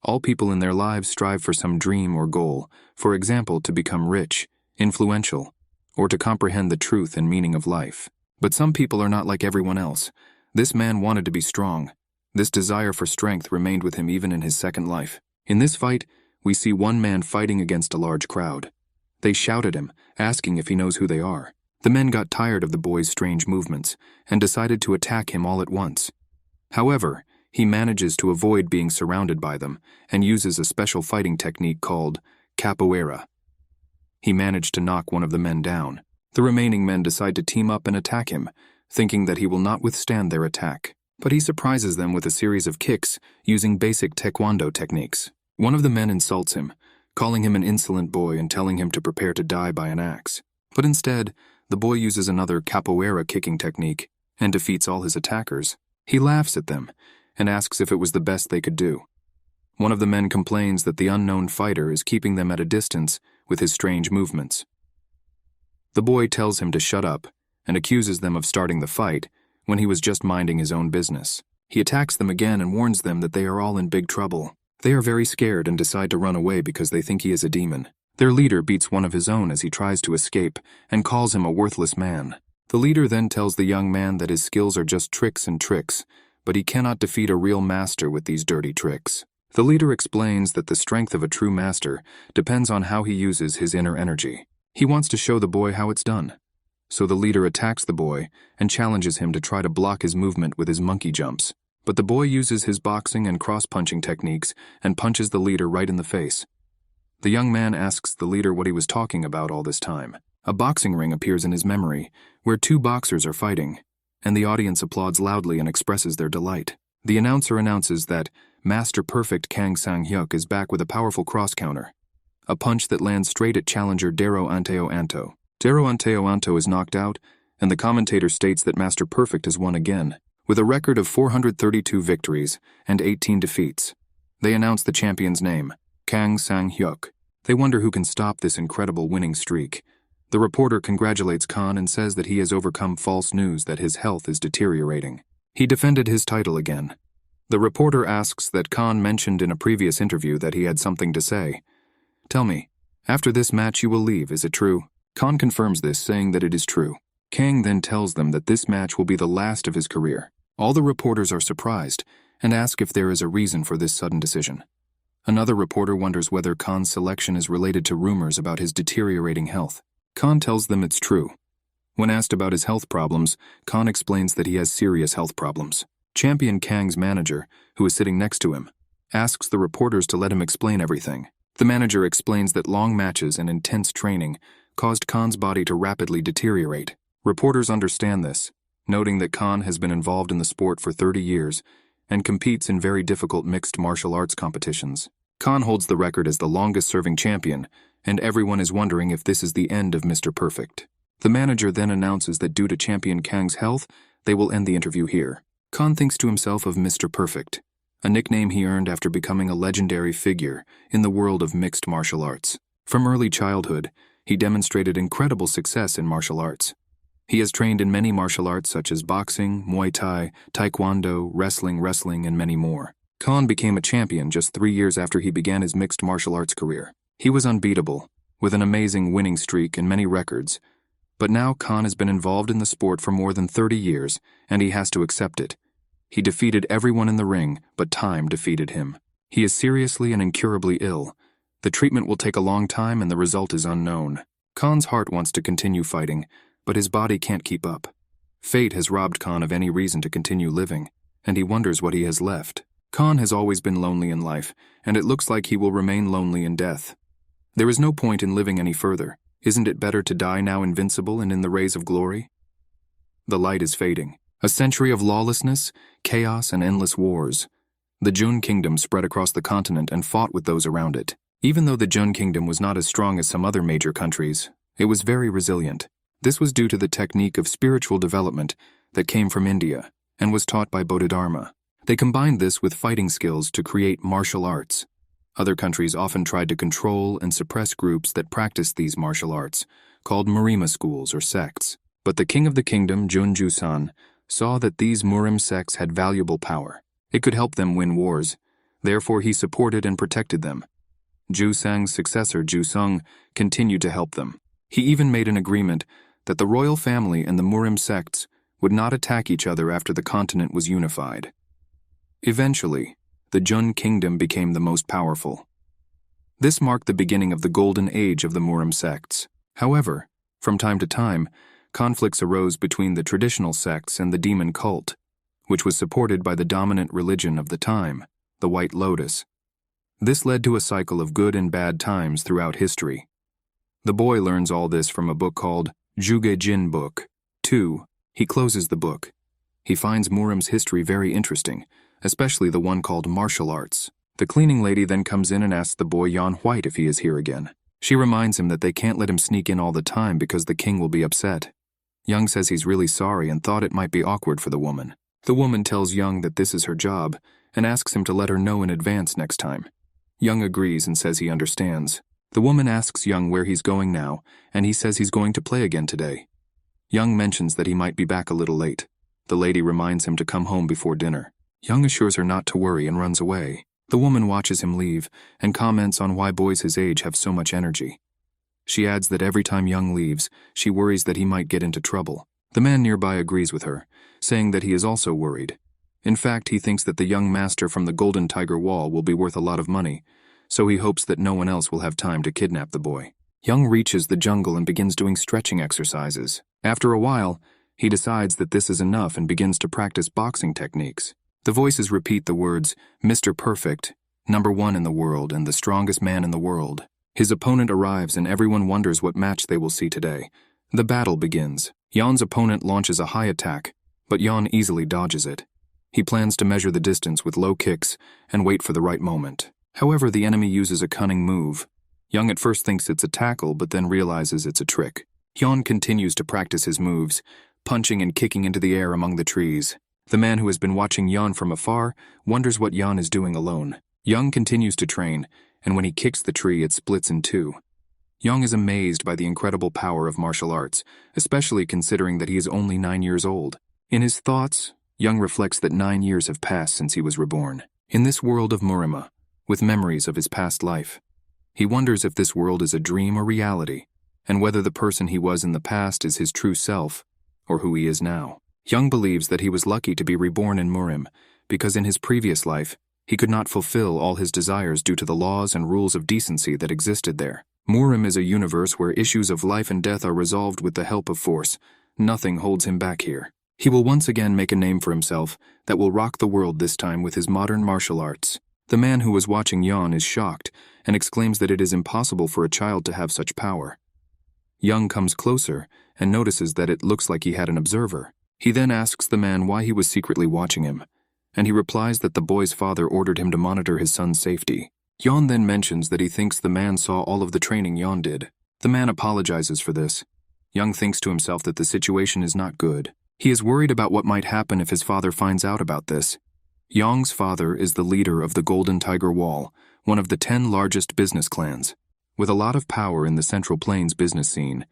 All people in their lives strive for some dream or goal, for example, to become rich, influential, or to comprehend the truth and meaning of life. But some people are not like everyone else. This man wanted to be strong. This desire for strength remained with him even in his second life. In this fight, we see one man fighting against a large crowd. They shout at him, asking if he knows who they are. The men got tired of the boy's strange movements and decided to attack him all at once. However, he manages to avoid being surrounded by them and uses a special fighting technique called capoeira. He managed to knock one of the men down. The remaining men decide to team up and attack him, thinking that he will not withstand their attack. But he surprises them with a series of kicks using basic Taekwondo techniques. One of the men insults him, calling him an insolent boy and telling him to prepare to die by an axe. But instead, the boy uses another capoeira kicking technique and defeats all his attackers. He laughs at them and asks if it was the best they could do. One of the men complains that the unknown fighter is keeping them at a distance with his strange movements. The boy tells him to shut up and accuses them of starting the fight when he was just minding his own business. He attacks them again and warns them that they are all in big trouble. They are very scared and decide to run away because they think he is a demon. Their leader beats one of his own as he tries to escape and calls him a worthless man. The leader then tells the young man that his skills are just tricks and tricks, but he cannot defeat a real master with these dirty tricks. The leader explains that the strength of a true master depends on how he uses his inner energy. He wants to show the boy how it's done. So the leader attacks the boy and challenges him to try to block his movement with his monkey jumps. But the boy uses his boxing and cross-punching techniques and punches the leader right in the face. The young man asks the leader what he was talking about all this time. A boxing ring appears in his memory, where two boxers are fighting, and the audience applauds loudly and expresses their delight. The announcer announces that Master Perfect Kang Sang-hyuk is back with a powerful cross-counter, a punch that lands straight at challenger Daro Anteo Anto. Daro Anteo Anto is knocked out, and the commentator states that Master Perfect has won again. With a record of 432 victories and 18 defeats, they announce the champion's name, Kang Sang-hyuk. They wonder who can stop this incredible winning streak. The reporter congratulates Khan and says that he has overcome false news that his health is deteriorating. He defended his title again. The reporter asks that Khan mentioned in a previous interview that he had something to say. Tell me, after this match you will leave, is it true? Khan confirms this, saying that it is true. Kang then tells them that this match will be the last of his career. All the reporters are surprised and ask if there is a reason for this sudden decision. Another reporter wonders whether Khan's selection is related to rumors about his deteriorating health. Khan tells them it's true. When asked about his health problems, Khan explains that he has serious health problems. Champion Kang's manager, who is sitting next to him, asks the reporters to let him explain everything. The manager explains that long matches and intense training caused Khan's body to rapidly deteriorate. Reporters understand this, noting that Khan has been involved in the sport for 30 years and competes in very difficult mixed martial arts competitions. Khan holds the record as the longest-serving champion, and everyone is wondering if this is the end of Mr. Perfect. The manager then announces that due to Champion Kang's health, they will end the interview here. Khan thinks to himself of Mr. Perfect, a nickname he earned after becoming a legendary figure in the world of mixed martial arts. From early childhood, he demonstrated incredible success in martial arts. He has trained in many martial arts such as boxing, Muay Thai, Taekwondo, wrestling, and many more. Khan became a champion just 3 years after he began his mixed martial arts career. He was unbeatable, with an amazing winning streak and many records. But now Khan has been involved in the sport for more than 30 years, and he has to accept it. He defeated everyone in the ring, but time defeated him. He is seriously and incurably ill. The treatment will take a long time and the result is unknown. Khan's heart wants to continue fighting, but his body can't keep up. Fate has robbed Khan of any reason to continue living, and he wonders what he has left. Khan has always been lonely in life, and it looks like he will remain lonely in death. There is no point in living any further. Isn't it better to die now invincible and in the rays of glory? The light is fading. A century of lawlessness, chaos, and endless wars. The Jun Kingdom spread across the continent and fought with those around it. Even though the Jun Kingdom was not as strong as some other major countries, it was very resilient. This was due to the technique of spiritual development that came from India and was taught by Bodhidharma. They combined this with fighting skills to create martial arts. Other countries often tried to control and suppress groups that practiced these martial arts, called Murim schools or sects. But the king of the kingdom, Jun Jusan, saw that these Murim sects had valuable power. It could help them win wars. Therefore he supported and protected them. Ju Sang's successor, Ju Sung, continued to help them. He even made an agreement that the royal family and the Murim sects would not attack each other after the continent was unified. Eventually, the Jun kingdom became the most powerful. This marked the beginning of the golden age of the Murim sects. However, from time to time, conflicts arose between the traditional sects and the demon cult, which was supported by the dominant religion of the time, the White Lotus. This led to a cycle of good and bad times throughout history. The boy learns all this from a book called Juge Jin Book 2. He closes the book. He finds Murim's history very interesting, especially the one called martial arts. The cleaning lady then comes in and asks the boy Yan White if he is here again. She reminds him that they can't let him sneak in all the time because the king will be upset. Young says he's really sorry and thought it might be awkward for the woman. The woman tells Young that this is her job and asks him to let her know in advance next time. Young agrees and says he understands. The woman asks Young where he's going now, and he says he's going to play again today. Young mentions that he might be back a little late. The lady reminds him to come home before dinner. Young assures her not to worry and runs away. The woman watches him leave and comments on why boys his age have so much energy. She adds that every time Young leaves, she worries that he might get into trouble. The man nearby agrees with her, saying that he is also worried. In fact, he thinks that the young master from the Golden Tiger Wall will be worth a lot of money, so he hopes that no one else will have time to kidnap the boy. Young reaches the jungle and begins doing stretching exercises. After a while, he decides that this is enough and begins to practice boxing techniques. The voices repeat the words, Mr. Perfect, #1 in the world and the strongest man in the world. His opponent arrives and everyone wonders what match they will see today. The battle begins. Yan's opponent launches a high attack, but Yan easily dodges it. He plans to measure the distance with low kicks and wait for the right moment. However, the enemy uses a cunning move. Young at first thinks it's a tackle, but then realizes it's a trick. Yan continues to practice his moves, punching and kicking into the air among the trees. The man who has been watching Yan from afar wonders what Yan is doing alone. Young continues to train, and when he kicks the tree, it splits in two. Young is amazed by the incredible power of martial arts, especially considering that he is only 9 years old. In his thoughts, Young reflects that 9 years have passed since he was reborn. In this world of Murima, with memories of his past life, he wonders if this world is a dream or reality, and whether the person he was in the past is his true self, or who he is now. Young believes that he was lucky to be reborn in Murim, because in his previous life, he could not fulfill all his desires due to the laws and rules of decency that existed there. Murim is a universe where issues of life and death are resolved with the help of force. Nothing holds him back here. He will once again make a name for himself that will rock the world, this time with his modern martial arts. The man who was watching Yan is shocked and exclaims that it is impossible for a child to have such power. Young comes closer and notices that it looks like he had an observer. He then asks the man why he was secretly watching him, and he replies that the boy's father ordered him to monitor his son's safety. Yan then mentions that he thinks the man saw all of the training Yan did. The man apologizes for this. Young thinks to himself that the situation is not good. He is worried about what might happen if his father finds out about this. Young's father is the leader of the Golden Tiger Wall, one of the 10 largest business clans, with a lot of power in the Central Plains business scene.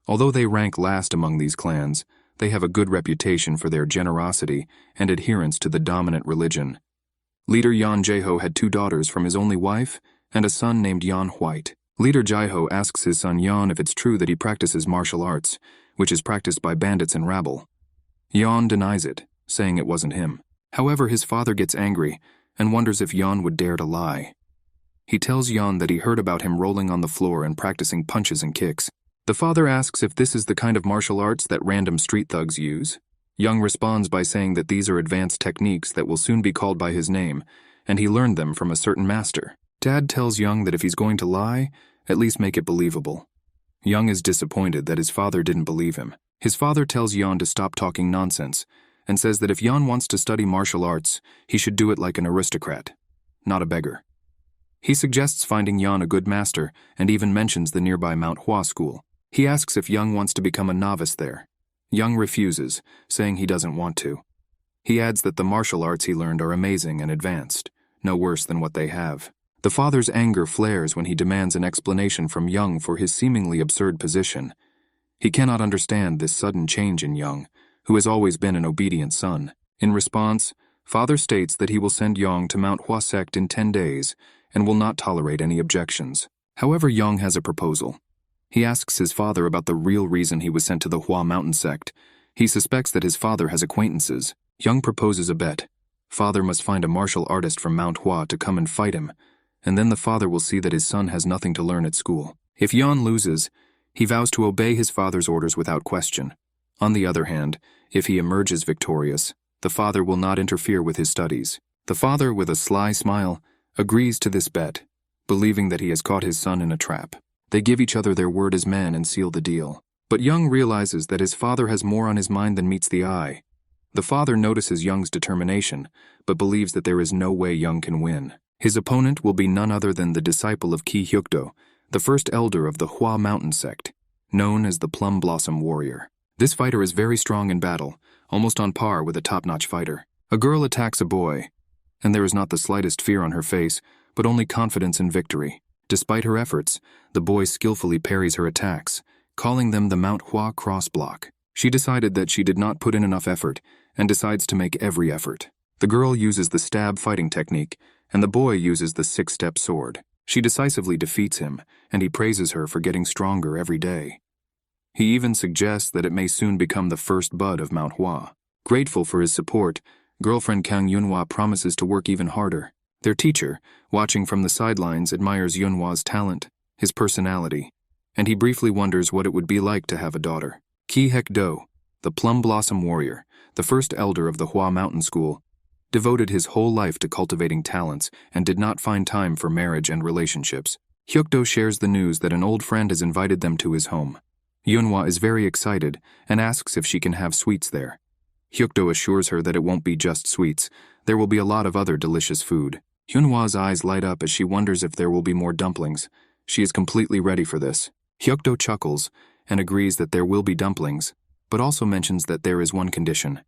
Although they rank last among these clans, they have a good reputation for their generosity and adherence to the dominant religion. Leader Yan Jaeho had 2 daughters from his only wife and a son named Yan White. Leader Jaeho asks his son Yan if it's true that he practices martial arts, which is practiced by bandits and rabble. Yan denies it, saying it wasn't him. However, his father gets angry and wonders if Yan would dare to lie. He tells Yan that he heard about him rolling on the floor and practicing punches and kicks. The father asks if this is the kind of martial arts that random street thugs use. Young responds by saying that these are advanced techniques that will soon be called by his name, and he learned them from a certain master. Dad tells Young that if he's going to lie, at least make it believable. Young is disappointed that his father didn't believe him. His father tells Yan to stop talking nonsense, and says that if Yan wants to study martial arts, he should do it like an aristocrat, not a beggar. He suggests finding Yan a good master, and even mentions the nearby Manhwa school. He asks if Young wants to become a novice there. Young refuses, saying he doesn't want to. He adds that the martial arts he learned are amazing and advanced, no worse than what they have. The father's anger flares when he demands an explanation from Young for his seemingly absurd position. He cannot understand this sudden change in Young, who has always been an obedient son. In response, Father states that he will send Yang to Mount Hua sect in 10 days and will not tolerate any objections. However, Yang has a proposal. He asks his father about the real reason he was sent to the Hua mountain sect. He suspects that his father has acquaintances. Yang proposes a bet. Father must find a martial artist from Mount Hua to come and fight him, and then the father will see that his son has nothing to learn at school. If Yan loses, he vows to obey his father's orders without question. On the other hand, if he emerges victorious, the father will not interfere with his studies. The father, with a sly smile, agrees to this bet, believing that he has caught his son in a trap. They give each other their word as men and seal the deal. But Young realizes that his father has more on his mind than meets the eye. The father notices Young's determination, but believes that there is no way Young can win. His opponent will be none other than the disciple of Ki Hyukdo, the first elder of the Hua mountain sect, known as the Plum Blossom Warrior. This fighter is very strong in battle, almost on par with a top-notch fighter. A girl attacks a boy, and there is not the slightest fear on her face, but only confidence in victory. Despite her efforts, the boy skillfully parries her attacks, calling them the Mount Hua cross block. She decided that she did not put in enough effort, and decides to make every effort. The girl uses the stab fighting technique, and the boy uses the 6-step sword. She decisively defeats him, and he praises her for getting stronger every day. He even suggests that it may soon become the first bud of Mount Hua. Grateful for his support, girlfriend Kang Yunhua promises to work even harder. Their teacher, watching from the sidelines, admires Yunhua's talent, his personality, and he briefly wonders what it would be like to have a daughter. Ki Hek-do, the Plum Blossom Warrior, the first elder of the Hua Mountain School, devoted his whole life to cultivating talents and did not find time for marriage and relationships. Hyukdo shares the news that an old friend has invited them to his home. Yunhua is very excited and asks if she can have sweets there. Hyukdo assures her that it won't be just sweets, there will be a lot of other delicious food. Yunhua's eyes light up as she wonders if there will be more dumplings. She is completely ready for this. Hyukdo chuckles and agrees that there will be dumplings, but also mentions that there is one condition.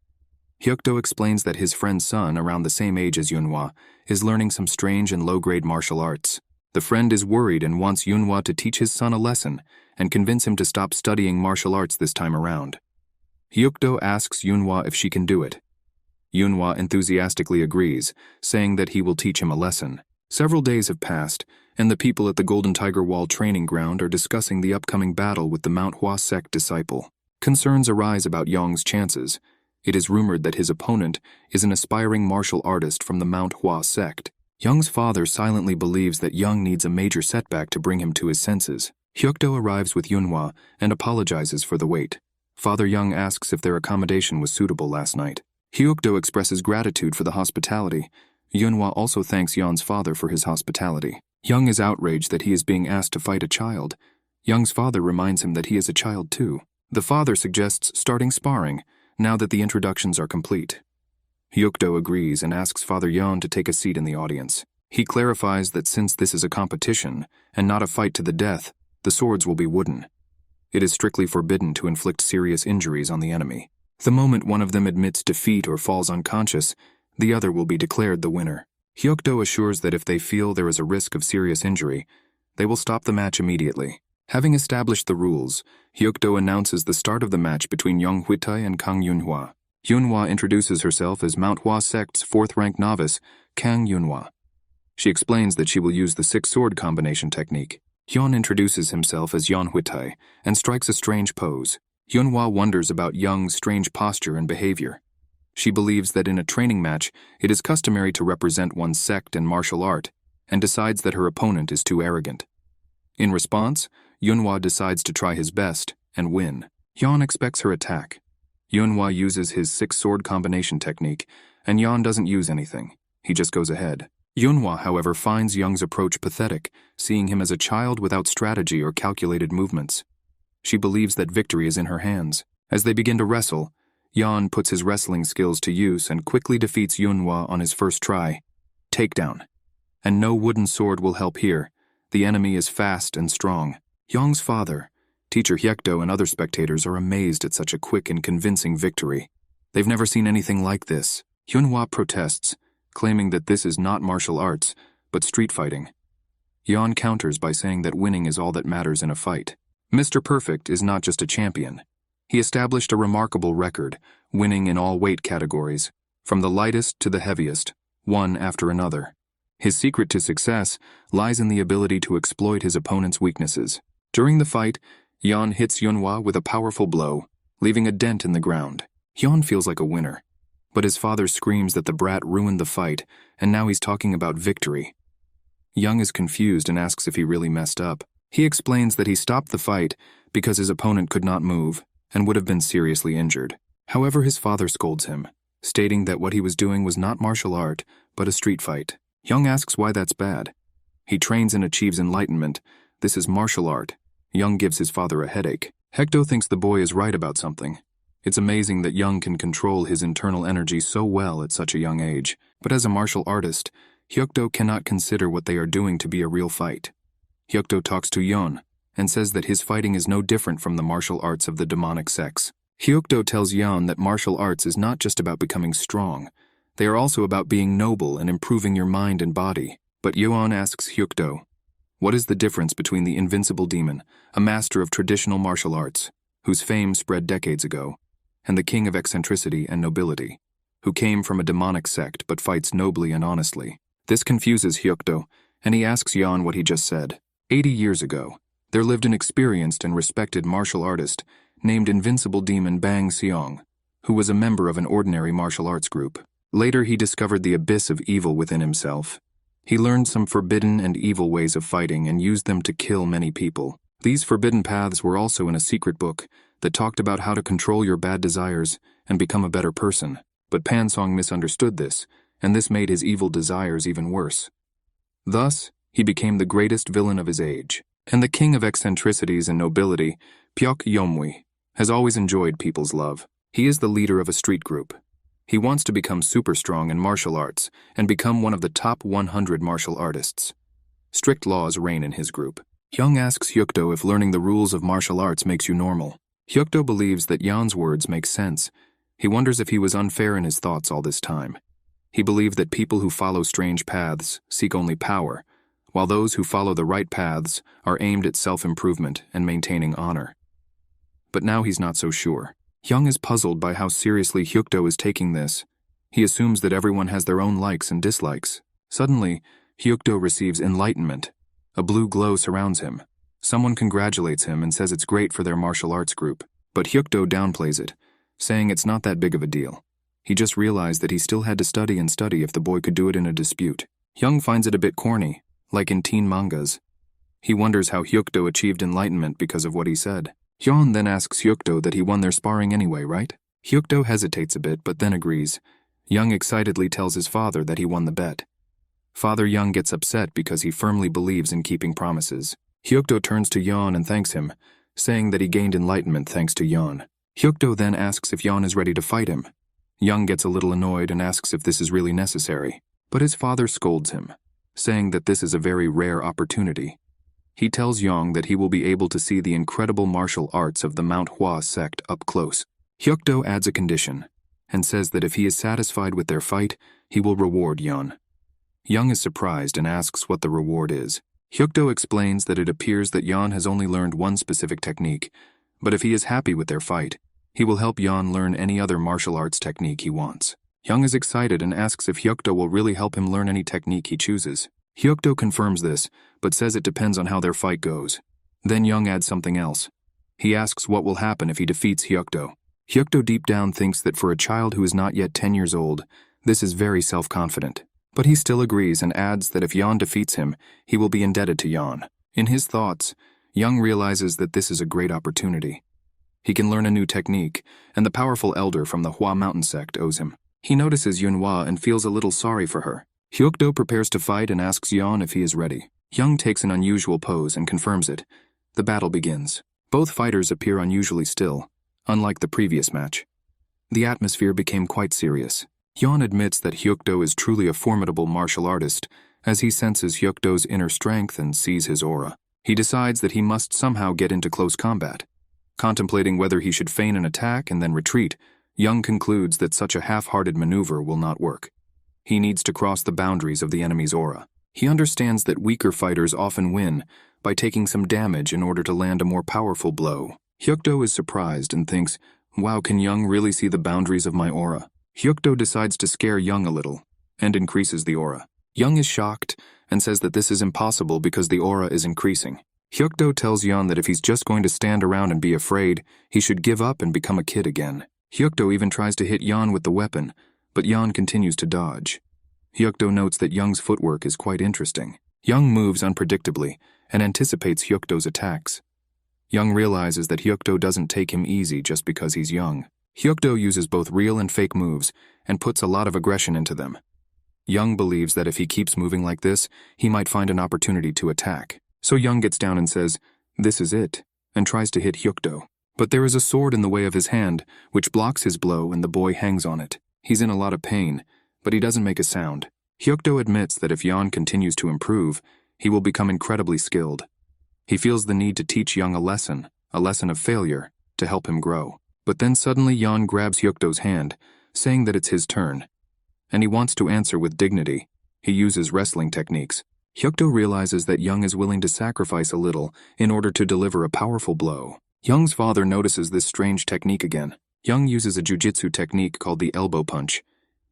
Hyukdo explains that his friend's son, around the same age as Yunhua, is learning some strange and low-grade martial arts. The friend is worried and wants Yunhua to teach his son a lesson and convince him to stop studying martial arts this time around. Hyukdo asks Yunhua if she can do it. Yunhua enthusiastically agrees, saying that he will teach him a lesson. Several days have passed, and the people at the Golden Tiger Wall training ground are discussing the upcoming battle with the Mount Hua sect disciple. Concerns arise about Yong's chances. It is rumored that his opponent is an aspiring martial artist from the Mount Hua sect. Young's father silently believes that Young needs a major setback to bring him to his senses. Hyukdo arrives with Yunhua and apologizes for the wait. Father Young asks if their accommodation was suitable last night. Hyukdo expresses gratitude for the hospitality. Yunhua also thanks Young's father for his hospitality. Young is outraged that he is being asked to fight a child. Young's father reminds him that he is a child too. The father suggests starting sparring, now that the introductions are complete. Hyukdo agrees and asks Father Yan to take a seat in the audience. He clarifies that since this is a competition, and not a fight to the death, the swords will be wooden. It is strictly forbidden to inflict serious injuries on the enemy. The moment one of them admits defeat or falls unconscious, the other will be declared the winner. Hyukdo assures that if they feel there is a risk of serious injury, they will stop the match immediately. Having established the rules, Hyukdo announces the start of the match between Yong Huitai and Kang Yunhua. Yunhua introduces herself as Mount Hua sect's 4th-ranked novice, Kang Yunhua. She explains that she will use the 6-sword combination technique. Hyun introduces himself as Yon Huitai and strikes a strange pose. Yunhua wonders about Young's strange posture and behavior. She believes that in a training match, it is customary to represent one's sect and martial art, and decides that her opponent is too arrogant. In response, Yunhua decides to try his best and win. Yan expects her attack. Yunhua uses his 6-sword combination technique, and Yan doesn't use anything. He just goes ahead. Yunhua, however, finds Young's approach pathetic, seeing him as a child without strategy or calculated movements. She believes that victory is in her hands. As they begin to wrestle, Yan puts his wrestling skills to use and quickly defeats Yunhua on his first try. Takedown. And no wooden sword will help here. The enemy is fast and strong. Young's father, Teacher Hyekdo, and other spectators are amazed at such a quick and convincing victory. They've never seen anything like this. Yunhua protests, claiming that this is not martial arts, but street fighting. Yan counters by saying that winning is all that matters in a fight. Mr. Perfect is not just a champion. He established a remarkable record, winning in all weight categories. from the lightest to the heaviest, one after another. His secret to success lies in the ability to exploit his opponent's weaknesses. During the fight, Yan hits Yunhua with a powerful blow, leaving a dent in the ground. Yan feels like a winner, but his father screams that the brat ruined the fight, and now he's talking about victory. Young is confused and asks if he really messed up. He explains that he stopped the fight because his opponent could not move and would have been seriously injured. However, his father scolds him, stating that what he was doing was not martial art, but a street fight. Young asks why that's bad. He trains and achieves enlightenment. This is martial art. Young gives his father a headache. Hecto thinks the boy is right about something. It's amazing that Young can control his internal energy so well at such a young age. But as a martial artist, Hyukdo cannot consider what they are doing to be a real fight. Hyukdo talks to Yon and says that his fighting is no different from the martial arts of the demonic sex. Hyukdo tells Yon that martial arts is not just about becoming strong. They are also about being noble and improving your mind and body. But Yon asks Hyukdo, what is the difference between the invincible demon, a master of traditional martial arts, whose fame spread decades ago, and the king of eccentricity and nobility, who came from a demonic sect but fights nobly and honestly? This confuses Hyukdo, and he asks Yon what he just said. 80 years ago, there lived an experienced and respected martial artist named Invincible Demon Bang Seong, who was a member of an ordinary martial arts group. Later, he discovered the abyss of evil within himself. He learned some forbidden and evil ways of fighting and used them to kill many people. These forbidden paths were also in a secret book that talked about how to control your bad desires and become a better person. But Pansong misunderstood this, and this made his evil desires even worse. Thus, he became the greatest villain of his age. And the king of eccentricities and nobility, Pyok Yomwi, has always enjoyed people's love. He is the leader of a street group. He wants to become super strong in martial arts and become one of the top 100 martial artists. Strict laws reign in his group. Young asks Hyukdo if learning the rules of martial arts makes you normal. Hyukdo believes that Yan's words make sense. He wonders if he was unfair in his thoughts all this time. He believed that people who follow strange paths seek only power, while those who follow the right paths are aimed at self-improvement and maintaining honor. But now he's not so sure. Young is puzzled by how seriously Hyukdo is taking this. He assumes that everyone has their own likes and dislikes. Suddenly, Hyukdo receives enlightenment. A blue glow surrounds him. Someone congratulates him and says it's great for their martial arts group. But Hyukdo downplays it, saying it's not that big of a deal. He just realized that he still had to study and study if the boy could do it in a dispute. Young finds it a bit corny, like in teen mangas. He wonders how Hyukdo achieved enlightenment because of what he said. Hyun then asks Hyukdo that he won their sparring anyway, right? Hyukdo hesitates a bit but then agrees. Young excitedly tells his father that he won the bet. Father Young gets upset because he firmly believes in keeping promises. Hyukdo turns to Yeon and thanks him, saying that he gained enlightenment thanks to Yeon. Hyukdo then asks if Yeon is ready to fight him. Young gets a little annoyed and asks if this is really necessary, but his father scolds him, saying that this is a very rare opportunity. He tells Yong that he will be able to see the incredible martial arts of the Mount Hua sect up close. Hyukdo adds a condition, and says that if he is satisfied with their fight, he will reward Yeon. Young is surprised and asks what the reward is. Hyukdo explains that it appears that Yeon has only learned one specific technique, but if he is happy with their fight, he will help Yeon learn any other martial arts technique he wants. Young is excited and asks if Hyukdo will really help him learn any technique he chooses. Hyukdo confirms this, but says it depends on how their fight goes. Then Young adds something else. He asks what will happen if he defeats Hyukdo. Hyukdo deep down thinks that for a child who is not yet 10 years old, this is very self-confident. But he still agrees and adds that if Yeon defeats him, he will be indebted to Yeon. In his thoughts, Young realizes that this is a great opportunity. He can learn a new technique, and the powerful elder from the Hua Mountain sect owes him. He notices Yunhua and feels a little sorry for her. Hyukdo prepares to fight and asks Yeon if he is ready. Young takes an unusual pose and confirms it. The battle begins. Both fighters appear unusually still, unlike the previous match. The atmosphere became quite serious. Yeon admits that Hyukdo is truly a formidable martial artist, as he senses Hyukdo's inner strength and sees his aura. He decides that he must somehow get into close combat. Contemplating whether he should feign an attack and then retreat, Young concludes that such a half-hearted maneuver will not work. He needs to cross the boundaries of the enemy's aura. He understands that weaker fighters often win by taking some damage in order to land a more powerful blow. Hyukdo is surprised and thinks, wow, can Young really see the boundaries of my aura? Hyukdo decides to scare Young a little and increases the aura. Young is shocked and says that this is impossible because the aura is increasing. Hyukdo tells Yeon that if he's just going to stand around and be afraid, he should give up and become a kid again. Hyukdo even tries to hit Yeon with the weapon, but Yeon continues to dodge. Hyukdo notes that Young's footwork is quite interesting. Young moves unpredictably and anticipates Hyukdo's attacks. Young realizes that Hyukdo doesn't take him easy just because he's young. Hyukdo uses both real and fake moves and puts a lot of aggression into them. Young believes that if he keeps moving like this, he might find an opportunity to attack. So Young gets down and says, "This is it," and tries to hit Hyukdo. But there is a sword in the way of his hand, which blocks his blow, and the boy hangs on it. He's in a lot of pain, but he doesn't make a sound. Hyukdo admits that if Yeon continues to improve, he will become incredibly skilled. He feels the need to teach Young a lesson of failure, to help him grow. But then suddenly Yeon grabs Hyukdo's hand, saying that it's his turn. And he wants to answer with dignity. He uses wrestling techniques. Hyukdo realizes that Young is willing to sacrifice a little in order to deliver a powerful blow. Young's father notices this strange technique again. Young uses a jujitsu technique called the elbow punch.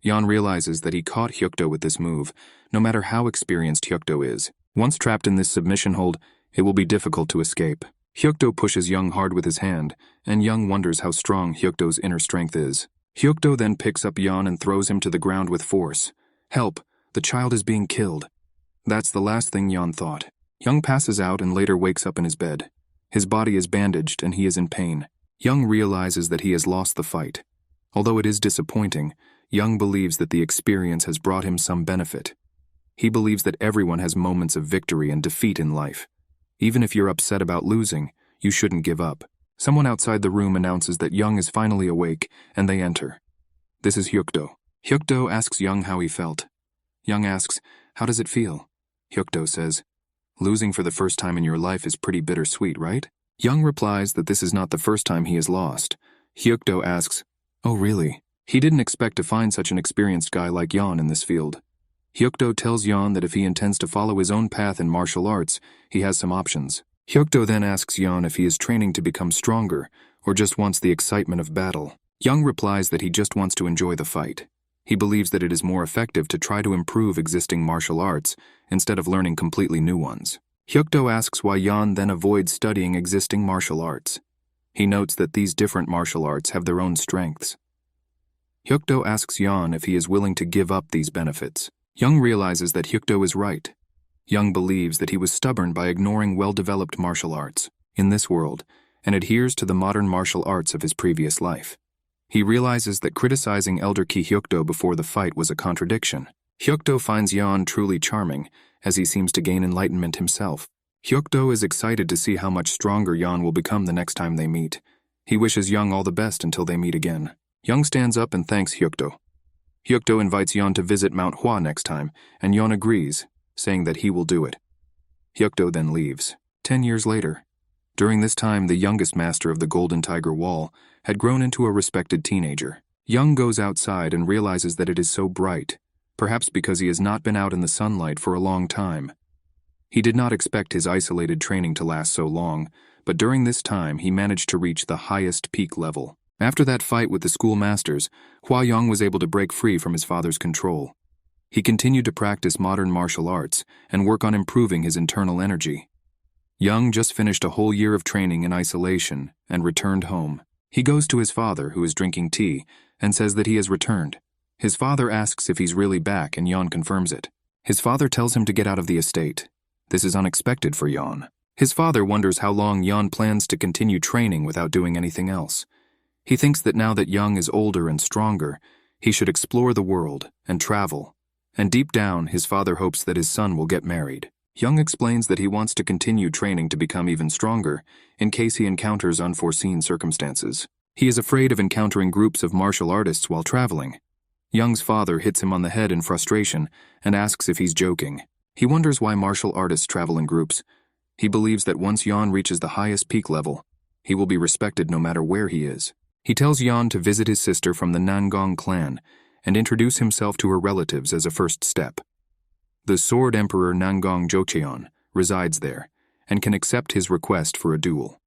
Yeon realizes that he caught Hyukdo with this move, no matter how experienced Hyukdo is. Once trapped in this submission hold, it will be difficult to escape. Hyukdo pushes Young hard with his hand, and Young wonders how strong Hyukdo's inner strength is. Hyukdo then picks up Yeon and throws him to the ground with force. "Help! The child is being killed." That's the last thing Yeon thought. Young passes out and later wakes up in his bed. His body is bandaged and he is in pain. Young realizes that he has lost the fight. Although it is disappointing, Young believes that the experience has brought him some benefit. He believes that everyone has moments of victory and defeat in life. Even if you're upset about losing, you shouldn't give up. Someone outside the room announces that Young is finally awake, and they enter. This is Hyukdo. Hyukdo asks Young how he felt. Young asks, "How does it feel?" Hyukdo says, "Losing for the first time in your life is pretty bittersweet, right?" Young replies that this is not the first time he has lost. Hyukdo asks, "Oh really?" He didn't expect to find such an experienced guy like Yeon in this field. Hyukdo tells Yeon that if he intends to follow his own path in martial arts, he has some options. Hyukdo then asks Yeon if he is training to become stronger or just wants the excitement of battle. Young replies that he just wants to enjoy the fight. He believes that it is more effective to try to improve existing martial arts instead of learning completely new ones. Hyukdo asks why Yeon then avoids studying existing martial arts. He notes that these different martial arts have their own strengths. Hyukdo asks Yeon if he is willing to give up these benefits. Young realizes that Hyukdo is right. Young believes that he was stubborn by ignoring well-developed martial arts in this world and adheres to the modern martial arts of his previous life. He realizes that criticizing Elder Ki Hyukdo before the fight was a contradiction. Hyukdo finds Yeon truly charming, as he seems to gain enlightenment himself. Hyukdo is excited to see how much stronger Yeon will become the next time they meet. He wishes Young all the best until they meet again. Young stands up and thanks Hyukdo. Hyukdo invites Yeon to visit Mount Hwa next time, and Yeon agrees, saying that he will do it. Hyukdo then leaves. 10 years later. During this time, the youngest master of the Golden Tiger Wall had grown into a respected teenager. Young goes outside and realizes that it is so bright, perhaps because he has not been out in the sunlight for a long time. He did not expect his isolated training to last so long, but during this time he managed to reach the highest peak level. After that fight with the school masters, Hwa Young was able to break free from his father's control. He continued to practice modern martial arts and work on improving his internal energy. Young just finished a whole year of training in isolation and returned home. He goes to his father, who is drinking tea, and says that he has returned. His father asks if he's really back, and Yeon confirms it. His father tells him to get out of the estate. This is unexpected for Yeon. His father wonders how long Yeon plans to continue training without doing anything else. He thinks that now that Young is older and stronger, he should explore the world and travel. And deep down, his father hopes that his son will get married. Young explains that he wants to continue training to become even stronger in case he encounters unforeseen circumstances. He is afraid of encountering groups of martial artists while traveling. Young's father hits him on the head in frustration and asks if he's joking. He wonders why martial artists travel in groups. He believes that once Yeon reaches the highest peak level, he will be respected no matter where he is. He tells Yeon to visit his sister from the Nangong clan and introduce himself to her relatives as a first step. The Sword Emperor Nangong Jocheon resides there and can accept his request for a duel.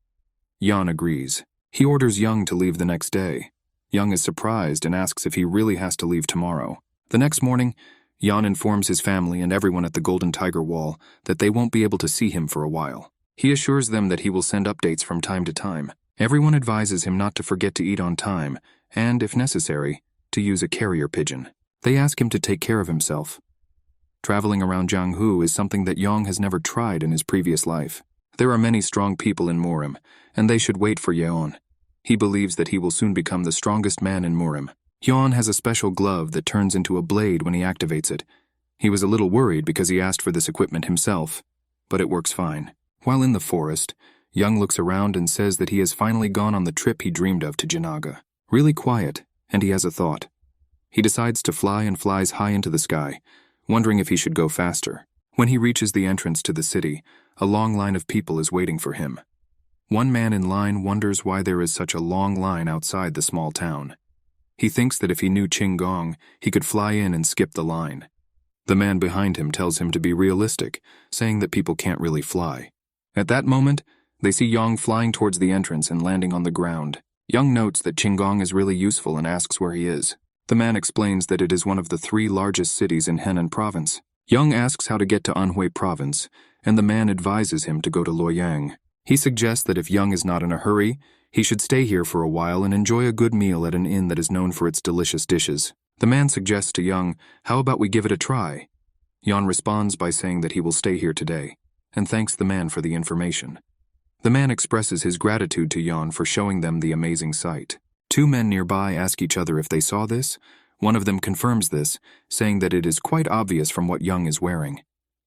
Yeon agrees. He orders Young to leave the next day. Young is surprised and asks if he really has to leave tomorrow. The next morning, Yan informs his family and everyone at the Golden Tiger Wall that they won't be able to see him for a while. He assures them that he will send updates from time to time. Everyone advises him not to forget to eat on time and, if necessary, to use a carrier pigeon. They ask him to take care of himself. Traveling around Jianghu is something that Yang has never tried in his previous life. There are many strong people in Murim, and they should wait for Yeon. He believes that he will soon become the strongest man in Murim. Yeon has a special glove that turns into a blade when he activates it. He was a little worried because he asked for this equipment himself, but it works fine. While in the forest, Young looks around and says that he has finally gone on the trip he dreamed of to Jinaga. Really quiet, and he has a thought. He decides to fly and flies high into the sky, wondering if he should go faster. When he reaches the entrance to the city, a long line of people is waiting for him. One man in line wonders why there is such a long line outside the small town. He thinks that if he knew Qinggong, he could fly in and skip the line. The man behind him tells him to be realistic, saying that people can't really fly. At that moment, they see Yang flying towards the entrance and landing on the ground. Yang notes that Qinggong is really useful and asks where he is. The man explains that it is one of the 3 largest cities in Henan province. Yang asks how to get to Anhui province, and the man advises him to go to Luoyang. He suggests that if Yang is not in a hurry, he should stay here for a while and enjoy a good meal at an inn that is known for its delicious dishes. The man suggests to Yang, "How about we give it a try?" Yang responds by saying that he will stay here today, and thanks the man for the information. The man expresses his gratitude to Yan for showing them the amazing sight. 2 men nearby ask each other if they saw this. One of them confirms this, saying that it is quite obvious from what Young is wearing.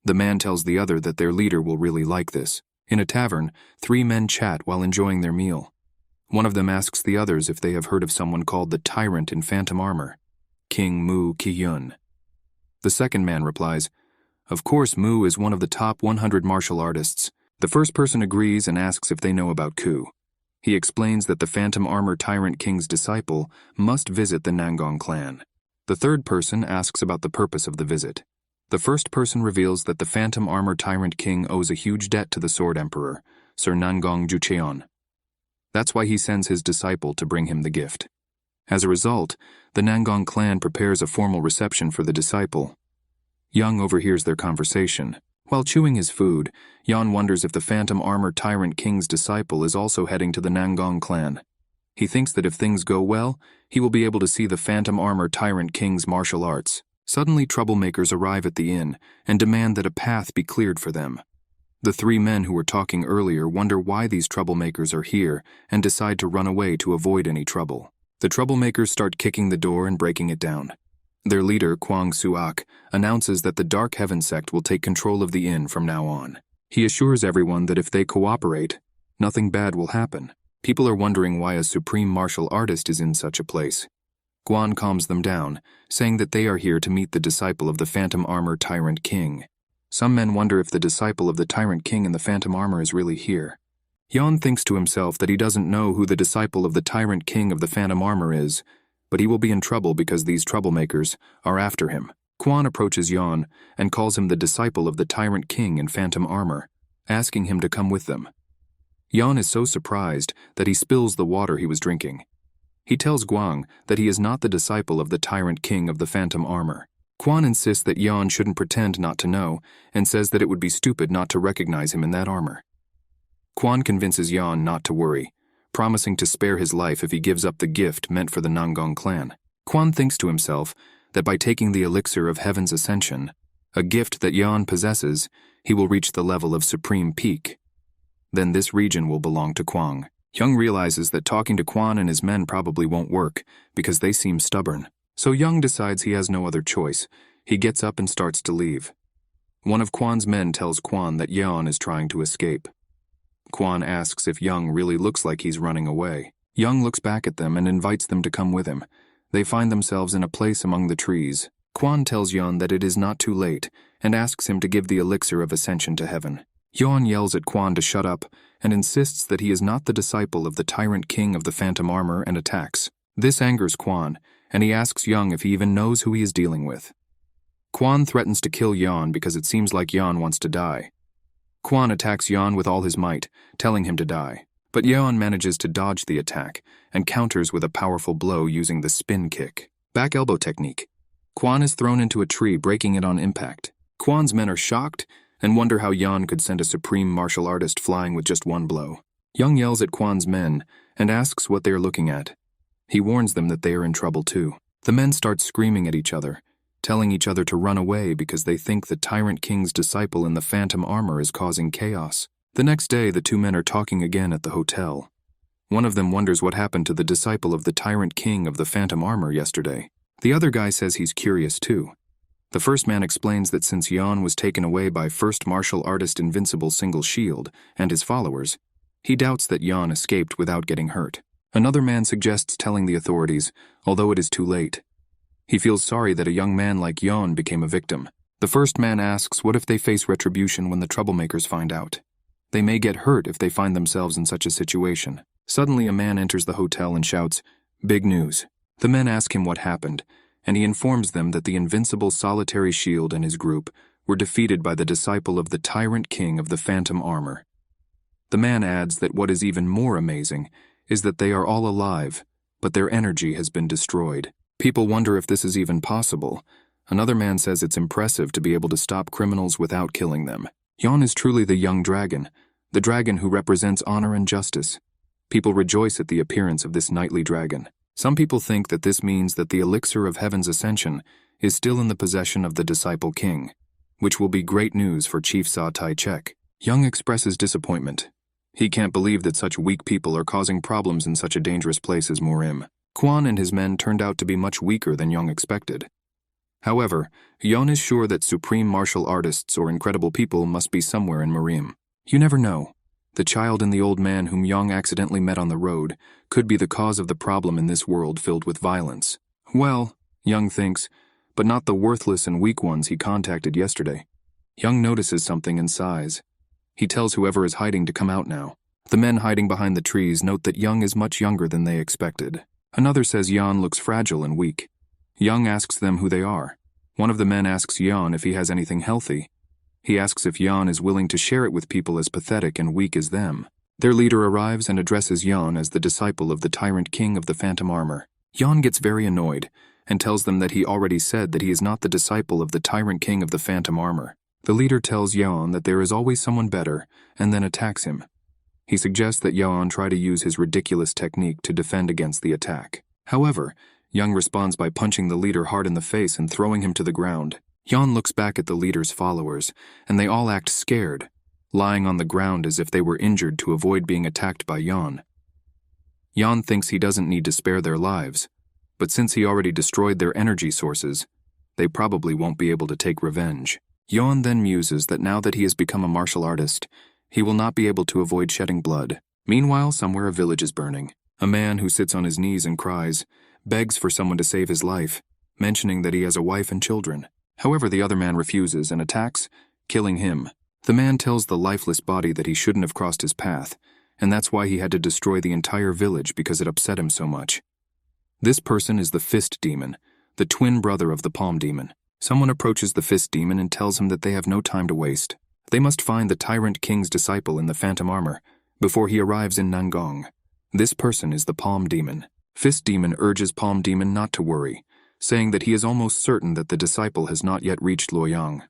The man tells the other that their leader will really like this. In a tavern, 3 men chat while enjoying their meal. One of them asks the others if they have heard of someone called the Tyrant in Phantom Armor, King Mu Ki-yun. The second man replies, "Of course, Mu is one of the top 100 martial artists." The first person agrees and asks if they know about Ku. He explains that the Phantom Armor Tyrant King's disciple must visit the Nangong clan. The third person asks about the purpose of the visit. The first person reveals that the Phantom Armor Tyrant King owes a huge debt to the Sword Emperor, Sir Nangong Jucheon. That's why he sends his disciple to bring him the gift. As a result, the Nangong clan prepares a formal reception for the disciple. Young overhears their conversation. While chewing his food, Yan wonders if the Phantom Armor Tyrant King's disciple is also heading to the Nangong clan. He thinks that if things go well, he will be able to see the Phantom Armor Tyrant King's martial arts. Suddenly, troublemakers arrive at the inn and demand that a path be cleared for them. The 3 men who were talking earlier wonder why these troublemakers are here and decide to run away to avoid any trouble. The troublemakers start kicking the door and breaking it down. Their leader, Kwang Suak, announces that the Dark Heaven sect will take control of the inn from now on. He assures everyone that if they cooperate, nothing bad will happen. People are wondering why a supreme martial artist is in such a place. Guan calms them down, saying that they are here to meet the disciple of the Phantom Armor Tyrant King. Some men wonder if the disciple of the Tyrant King in the Phantom Armor is really here. Yan thinks to himself that he doesn't know who the disciple of the Tyrant King of the Phantom Armor is, but he will be in trouble because these troublemakers are after him. Quan approaches Yan and calls him the disciple of the Tyrant King in Phantom Armor, asking him to come with them. Yan is so surprised that he spills the water he was drinking. He tells Guang that he is not the disciple of the Tyrant King of the Phantom Armor. Quan insists that Yan shouldn't pretend not to know and says that it would be stupid not to recognize him in that armor. Quan convinces Yan not to worry, promising to spare his life if he gives up the gift meant for the Nangong clan. Quan thinks to himself that by taking the elixir of Heaven's Ascension, a gift that Yan possesses, he will reach the level of Supreme Peak. Then this region will belong to Kwang. Young realizes that talking to Quan and his men probably won't work because they seem stubborn. So Young decides he has no other choice. He gets up and starts to leave. One of Quan's men tells Quan that Yan is trying to escape. Quan asks if Young really looks like he's running away. Young looks back at them and invites them to come with him. They find themselves in a place among the trees. Quan tells Yan that it is not too late and asks him to give the elixir of ascension to heaven. Yan yells at Quan to shut up and insists that he is not the disciple of the Tyrant King of the Phantom Armor and attacks. This angers Quan, and he asks Young if he even knows who he is dealing with. Quan threatens to kill Yan because it seems like Yan wants to die. Quan attacks Yan with all his might, telling him to die. But Yeon manages to dodge the attack and counters with a powerful blow using the spin kick. Back elbow technique. Kwon is thrown into a tree, breaking it on impact. Kwon's men are shocked and wonder how Yeon could send a supreme martial artist flying with just one blow. Young yells at Kwon's men and asks what they are looking at. He warns them that they are in trouble too. The men start screaming at each other, telling each other to run away because they think the Tyrant King's disciple in the phantom armor is causing chaos. The next day, the two men are talking again at the hotel. One of them wonders what happened to the disciple of the Tyrant King of the phantom armor yesterday. The other guy says he's curious too. The first man explains that since Yeon was taken away by first martial artist Invincible Single Shield and his followers, he doubts that Yeon escaped without getting hurt. Another man suggests telling the authorities, although it is too late. He feels sorry that a young man like Yeon became a victim. The first man asks what if they face retribution when the troublemakers find out. They may get hurt if they find themselves in such a situation. Suddenly a man enters the hotel and shouts, "Big news." The men ask him what happened, and he informs them that the invincible Solitary Shield and his group were defeated by the disciple of the Tyrant King of the Phantom Armor. The man adds that what is even more amazing is that they are all alive, but their energy has been destroyed. People wonder if this is even possible. Another man says it's impressive to be able to stop criminals without killing them. Yeon is truly the young dragon, the dragon who represents honor and justice. People rejoice at the appearance of this knightly dragon. Some people think that this means that the elixir of heaven's ascension is still in the possession of the disciple king, which will be great news for Chief Sa Tai-chek. Young expresses disappointment. He can't believe that such weak people are causing problems in such a dangerous place as Murim. Kwon and his men turned out to be much weaker than Young expected. However, Yeon is sure that supreme martial artists or incredible people must be somewhere in Murim. You never know. The child and the old man whom Young accidentally met on the road could be the cause of the problem in this world filled with violence. Well, Young thinks, but not the worthless and weak ones he contacted yesterday. Young notices something and sighs. He tells whoever is hiding to come out now. The men hiding behind the trees note that Young is much younger than they expected. Another says Yeon looks fragile and weak. Young asks them who they are. One of the men asks Yeon if he has anything healthy. He asks if Yeon is willing to share it with people as pathetic and weak as them. Their leader arrives and addresses Yeon as the disciple of the Tyrant King of the Phantom Armor. Yeon gets very annoyed and tells them that he already said that he is not the disciple of the Tyrant King of the Phantom Armor. The leader tells Yeon that there is always someone better and then attacks him. He suggests that Yeon try to use his ridiculous technique to defend against the attack. However, Young responds by punching the leader hard in the face and throwing him to the ground. Yeon looks back at the leader's followers, and they all act scared, lying on the ground as if they were injured to avoid being attacked by Yeon. Yeon thinks he doesn't need to spare their lives, but since he already destroyed their energy sources, they probably won't be able to take revenge. Yeon then muses that now that he has become a martial artist, he will not be able to avoid shedding blood. Meanwhile, somewhere a village is burning. A man who sits on his knees and cries begs for someone to save his life, mentioning that he has a wife and children. However, the other man refuses and attacks, killing him. The man tells the lifeless body that he shouldn't have crossed his path, and that's why he had to destroy the entire village because it upset him so much. This person is the Fist Demon, the twin brother of the Palm Demon. Someone approaches the Fist Demon and tells him that they have no time to waste. They must find the Tyrant King's disciple in the Phantom Armor before he arrives in Nangong. This person is the Palm Demon. Fist Demon urges Palm Demon not to worry, saying that he is almost certain that the disciple has not yet reached Luoyang.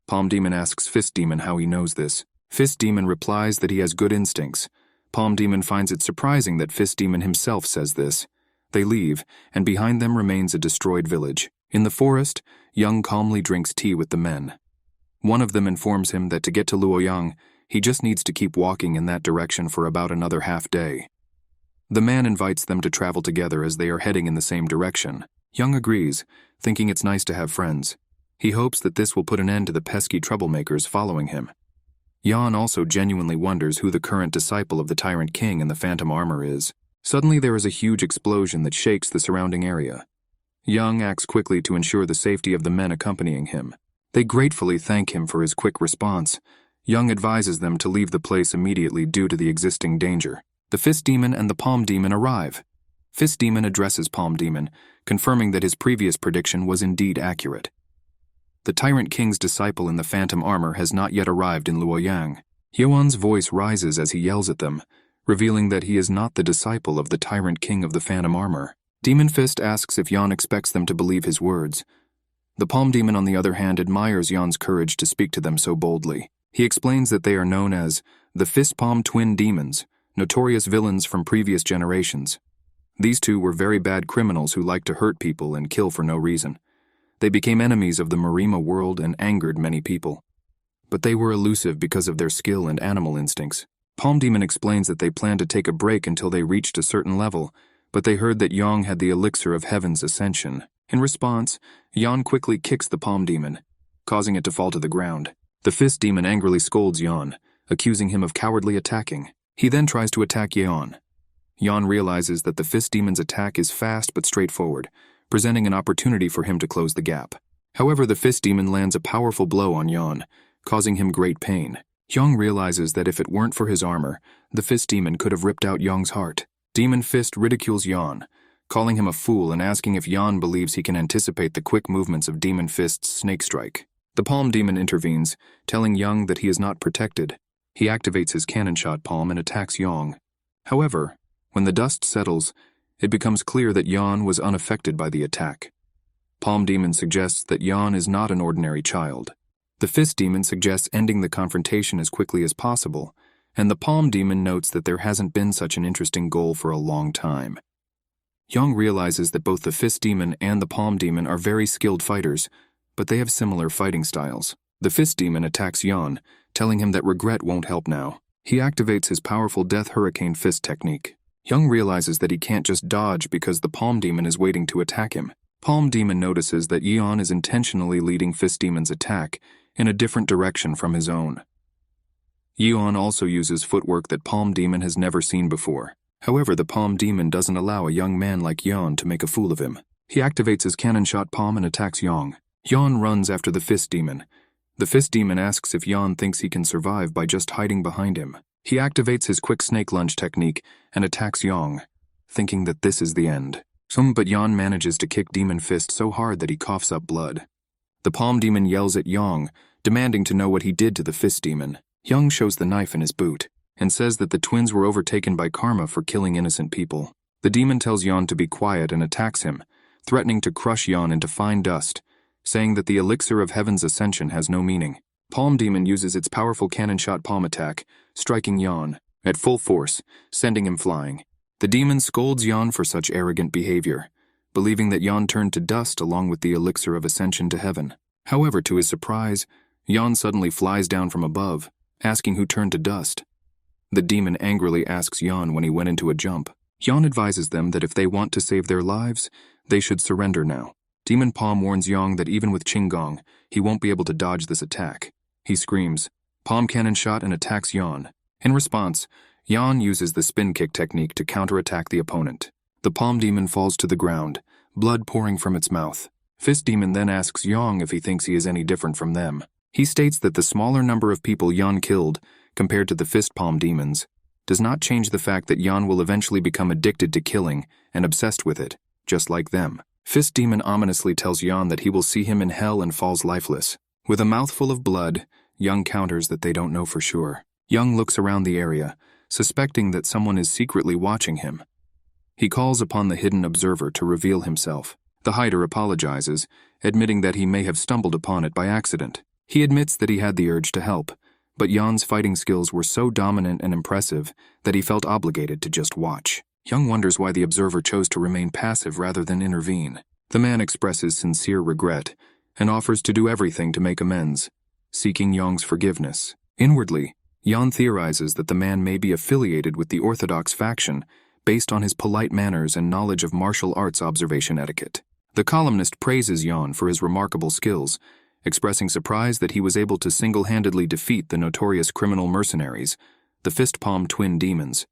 Palm Demon asks Fist Demon how he knows this. Fist Demon replies that he has good instincts. Palm Demon finds it surprising that Fist Demon himself says this. They leave, and behind them remains a destroyed village. In the forest, Young calmly drinks tea with the men. One of them informs him that to get to Luoyang, he just needs to keep walking in that direction for about another half day. The man invites them to travel together as they are heading in the same direction. Young agrees, thinking it's nice to have friends. He hopes that this will put an end to the pesky troublemakers following him. Yeon also genuinely wonders who the current disciple of the Tyrant King in the Phantom Armor is. Suddenly there is a huge explosion that shakes the surrounding area. Young acts quickly to ensure the safety of the men accompanying him. They gratefully thank him for his quick response. Young advises them to leave the place immediately due to the existing danger. The Fist Demon and the Palm Demon arrive. Fist Demon addresses Palm Demon, confirming that his previous prediction was indeed accurate. The Tyrant King's disciple in the Phantom Armor has not yet arrived in Luoyang. Yeon's voice rises as he yells at them, revealing that he is not the disciple of the tyrant king of the Phantom Armor. Demon Fist asks if Yan expects them to believe his words. The Palm Demon, on the other hand, admires Yan's courage to speak to them so boldly. He explains that they are known as the Fist Palm Twin Demons, notorious villains from previous generations. These two were very bad criminals who liked to hurt people and kill for no reason. They became enemies of the Murim world and angered many people. But they were elusive because of their skill and animal instincts. Palm Demon explains that they planned to take a break until they reached a certain level, but they heard that Yang had the elixir of heaven's ascension. In response, Yan quickly kicks the Palm Demon, causing it to fall to the ground. The Fist Demon angrily scolds Yan, accusing him of cowardly attacking. He then tries to attack Yan. Yan realizes that the Fist Demon's attack is fast but straightforward, presenting an opportunity for him to close the gap. However, the Fist Demon lands a powerful blow on Yan, causing him great pain. Yang realizes that if it weren't for his armor, the Fist Demon could have ripped out Yang's heart. Demon Fist ridicules Yan, calling him a fool and asking if Yan believes he can anticipate the quick movements of Demon Fist's snake strike. The Palm Demon intervenes, telling Yang that he is not protected. He activates his cannon shot palm and attacks Yang. However, when the dust settles, it becomes clear that Yan was unaffected by the attack. Palm Demon suggests that Yan is not an ordinary child. The Fist Demon suggests ending the confrontation as quickly as possible, and the Palm Demon notes that there hasn't been such an interesting goal for a long time. Yang realizes that both the Fist Demon and the Palm Demon are very skilled fighters, but they have similar fighting styles. The Fist Demon attacks Yan, telling him that regret won't help now. He activates his powerful Death Hurricane Fist technique. Yang realizes that he can't just dodge because the Palm Demon is waiting to attack him. Palm Demon notices that Yan is intentionally leading Fist Demon's attack in a different direction from his own. Yan also uses footwork that Palm Demon has never seen before. However, the Palm Demon doesn't allow a young man like Yan to make a fool of him. He activates his cannon shot palm and attacks Yang. Yan runs after the Fist Demon. The Fist Demon asks if Yan thinks he can survive by just hiding behind him. He activates his quick snake lunge technique and attacks Yang, thinking that this is the end. But Yan manages to kick Demon Fist so hard that he coughs up blood. The Palm Demon yells at Yang, demanding to know what he did to the Fist Demon. Yang shows the knife in his boot and says that the twins were overtaken by karma for killing innocent people. The demon tells Yan to be quiet and attacks him, threatening to crush Yan into fine dust, saying that the elixir of heaven's ascension has no meaning. Palm Demon uses its powerful cannon shot palm attack, striking Yan at full force, sending him flying. The demon scolds Yan for such arrogant behavior, believing that Yan turned to dust along with the elixir of ascension to heaven. However, to his surprise, Yan suddenly flies down from above, asking who turned to dust. The demon angrily asks Yan when he went into a jump. Yan advises them that if they want to save their lives, they should surrender now. Demon Palm warns Yang that even with Qinggong, he won't be able to dodge this attack. He screams, palm cannon shot, and attacks Yan. In response, Yan uses the spin kick technique to counterattack the opponent. The Palm Demon falls to the ground, blood pouring from its mouth. Fist Demon then asks Yang if he thinks he is any different from them. He states that the smaller number of people Yan killed, compared to the Fist Palm Demons, does not change the fact that Yan will eventually become addicted to killing and obsessed with it, just like them. Fist Demon ominously tells Yan that he will see him in hell and falls lifeless. With a mouthful of blood, Yang counters that they don't know for sure. Yang looks around the area, suspecting that someone is secretly watching him. He calls upon the hidden observer to reveal himself. The hider apologizes, admitting that he may have stumbled upon it by accident. He admits that he had the urge to help, but Yan's fighting skills were so dominant and impressive that he felt obligated to just watch. Yang wonders why the observer chose to remain passive rather than intervene. The man expresses sincere regret and offers to do everything to make amends, seeking Yang's forgiveness. Inwardly, Yan theorizes that the man may be affiliated with the Orthodox faction based on his polite manners and knowledge of martial arts observation etiquette. The columnist praises Yan for his remarkable skills, expressing surprise that he was able to single-handedly defeat the notorious criminal mercenaries, the Fist Palm Twin Demons.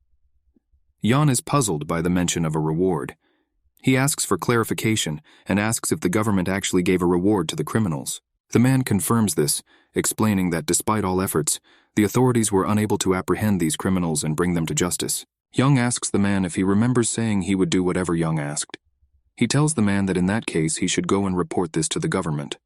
Yan is puzzled by the mention of a reward. He asks for clarification and asks if the government actually gave a reward to the criminals. The man confirms this, explaining that despite all efforts, the authorities were unable to apprehend these criminals and bring them to justice. Yang asks the man if he remembers saying he would do whatever Yang asked. He tells the man that in that case he should go and report this to the government.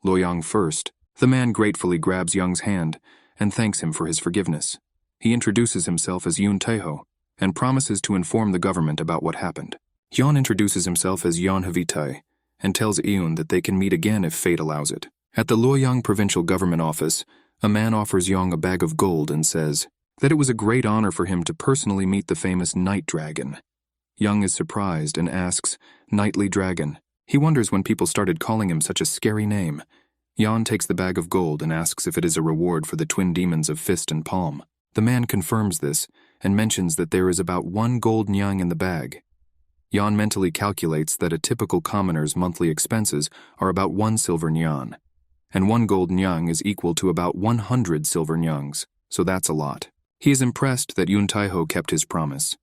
Luoyang first. The man gratefully grabs Yang's hand and thanks him for his forgiveness. He introduces himself as Yoon Tae-ho and promises to inform the government about what happened. Yeon introduces himself as Yeon Havitai and tells Eun that they can meet again if fate allows it. At the Luoyang provincial government office, a man offers Yeong a bag of gold and says that it was a great honor for him to personally meet the famous Night Dragon. Yeong is surprised and asks, "Nightly Dragon?" He wonders when people started calling him such a scary name. Yeon takes the bag of gold and asks if it is a reward for the twin demons of fist and palm. The man confirms this and mentions that there is about 1 gold nyang in the bag. Yeon mentally calculates that a typical commoner's monthly expenses are about 1 silver nyan, and 1 gold nyang is equal to about 100 silver nyangs, so that's a lot. He is impressed that Yoon Tae-ho kept his promise.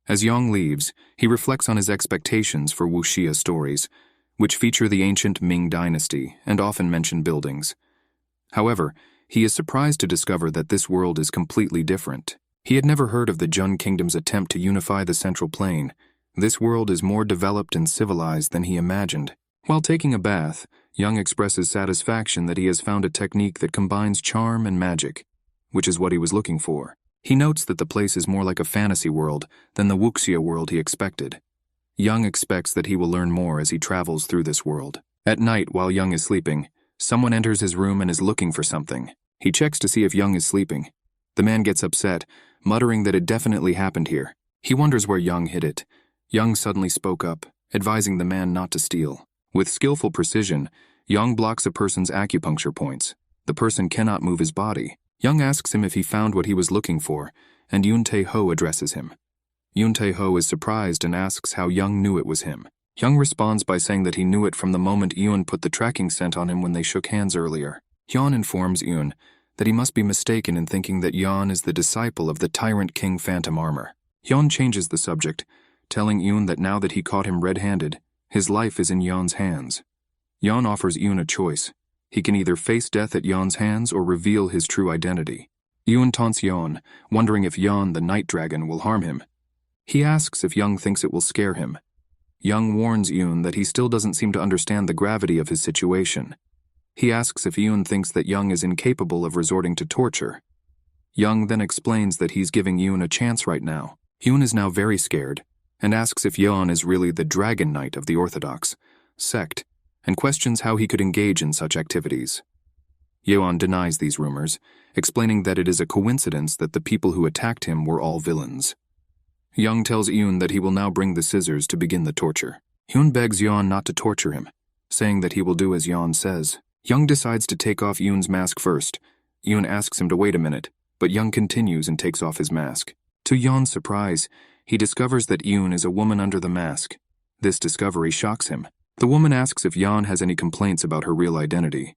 As Yeong leaves, he reflects on his expectations for wuxia stories, which feature the ancient Ming dynasty and often mention buildings. However, he is surprised to discover that this world is completely different. He had never heard of the Jun Kingdom's attempt to unify the Central Plain. This world is more developed and civilized than he imagined. While taking a bath, Yeong expresses satisfaction that he has found a technique that combines charm and magic, which is what he was looking for. He notes that the place is more like a fantasy world than the wuxia world he expected. Yeong expects that he will learn more as he travels through this world. At night, while Yeong is sleeping, someone enters his room and is looking for something. He checks to see if Yeong is sleeping. The man gets upset, muttering that it definitely happened here. He wonders where Yeong hid it. Yeong suddenly spoke up, advising the man not to steal. With skillful precision, Yeong blocks a person's acupuncture points. The person cannot move his body. Yeong asks him if he found what he was looking for, and Yoon Tae-ho addresses him. Yoon Tae-ho is surprised and asks how Yeong knew it was him. Yeong responds by saying that he knew it from the moment Eun put the tracking scent on him when they shook hands earlier. Yeon informs Eun that he must be mistaken in thinking that Yeon is the disciple of the Tyrant King Phantom Armor. Yeon changes the subject, telling Eun that now that he caught him red-handed, his life is in Yeon's hands. Yeon offers Eun a choice. He can either face death at Yeon's hands or reveal his true identity. Eun taunts Yeon, wondering if Yeon, the Night Dragon, will harm him. He asks if Yeong thinks it will scare him. Yeong warns Eun that he still doesn't seem to understand the gravity of his situation. He asks if Eun thinks that Yeong is incapable of resorting to torture. Yeong then explains that he's giving Eun a chance right now. Eun is now very scared, and asks if Yeon is really the Dragon Knight of the Orthodox sect, and questions how he could engage in such activities. Yeon denies these rumors, explaining that it is a coincidence that the people who attacked him were all villains. Yeong tells Eun that he will now bring the scissors to begin the torture. Eun begs Yeon not to torture him, saying that he will do as Yeon says. Yeong decides to take off Eun's mask first. Eun asks him to wait a minute, but Yeong continues and takes off his mask. To Yeon's surprise, he discovers that Eun is a woman under the mask. This discovery shocks him. The woman asks if Yeon has any complaints about her real identity.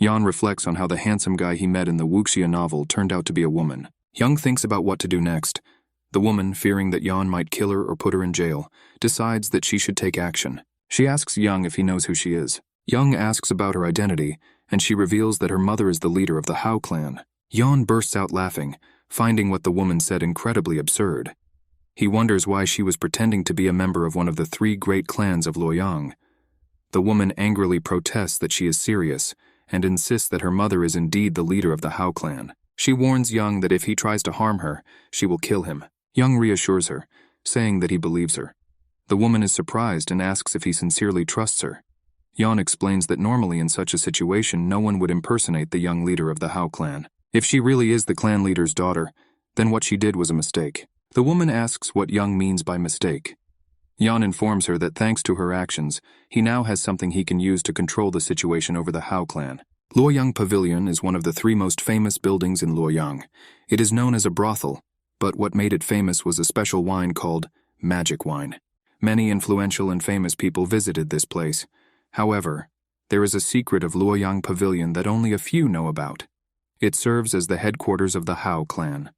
Yeon reflects on how the handsome guy he met in the wuxia novel turned out to be a woman. Yeong thinks about what to do next. The woman, fearing that Yeon might kill her or put her in jail, decides that she should take action. She asks Yeong if he knows who she is. Yeong asks about her identity, and she reveals that her mother is the leader of the Hao clan. Yeon bursts out laughing, finding what the woman said incredibly absurd. He wonders why she was pretending to be a member of one of the 3 great clans of Luoyang. The woman angrily protests that she is serious, and insists that her mother is indeed the leader of the Hao clan. She warns Yeong that if he tries to harm her, she will kill him. Yeong reassures her, saying that he believes her. The woman is surprised and asks if he sincerely trusts her. Yeon explains that normally in such a situation no one would impersonate the young leader of the Hao clan. If she really is the clan leader's daughter, then what she did was a mistake. The woman asks what Yeong means by mistake. Yeon informs her that thanks to her actions, he now has something he can use to control the situation over the Hao clan. Luoyang Pavilion is one of the 3 most famous buildings in Luoyang. It is known as a brothel, but what made it famous was a special wine called magic wine. Many influential and famous people visited this place. However, there is a secret of Luoyang Pavilion that only a few know about. It serves as the headquarters of the Hao clan.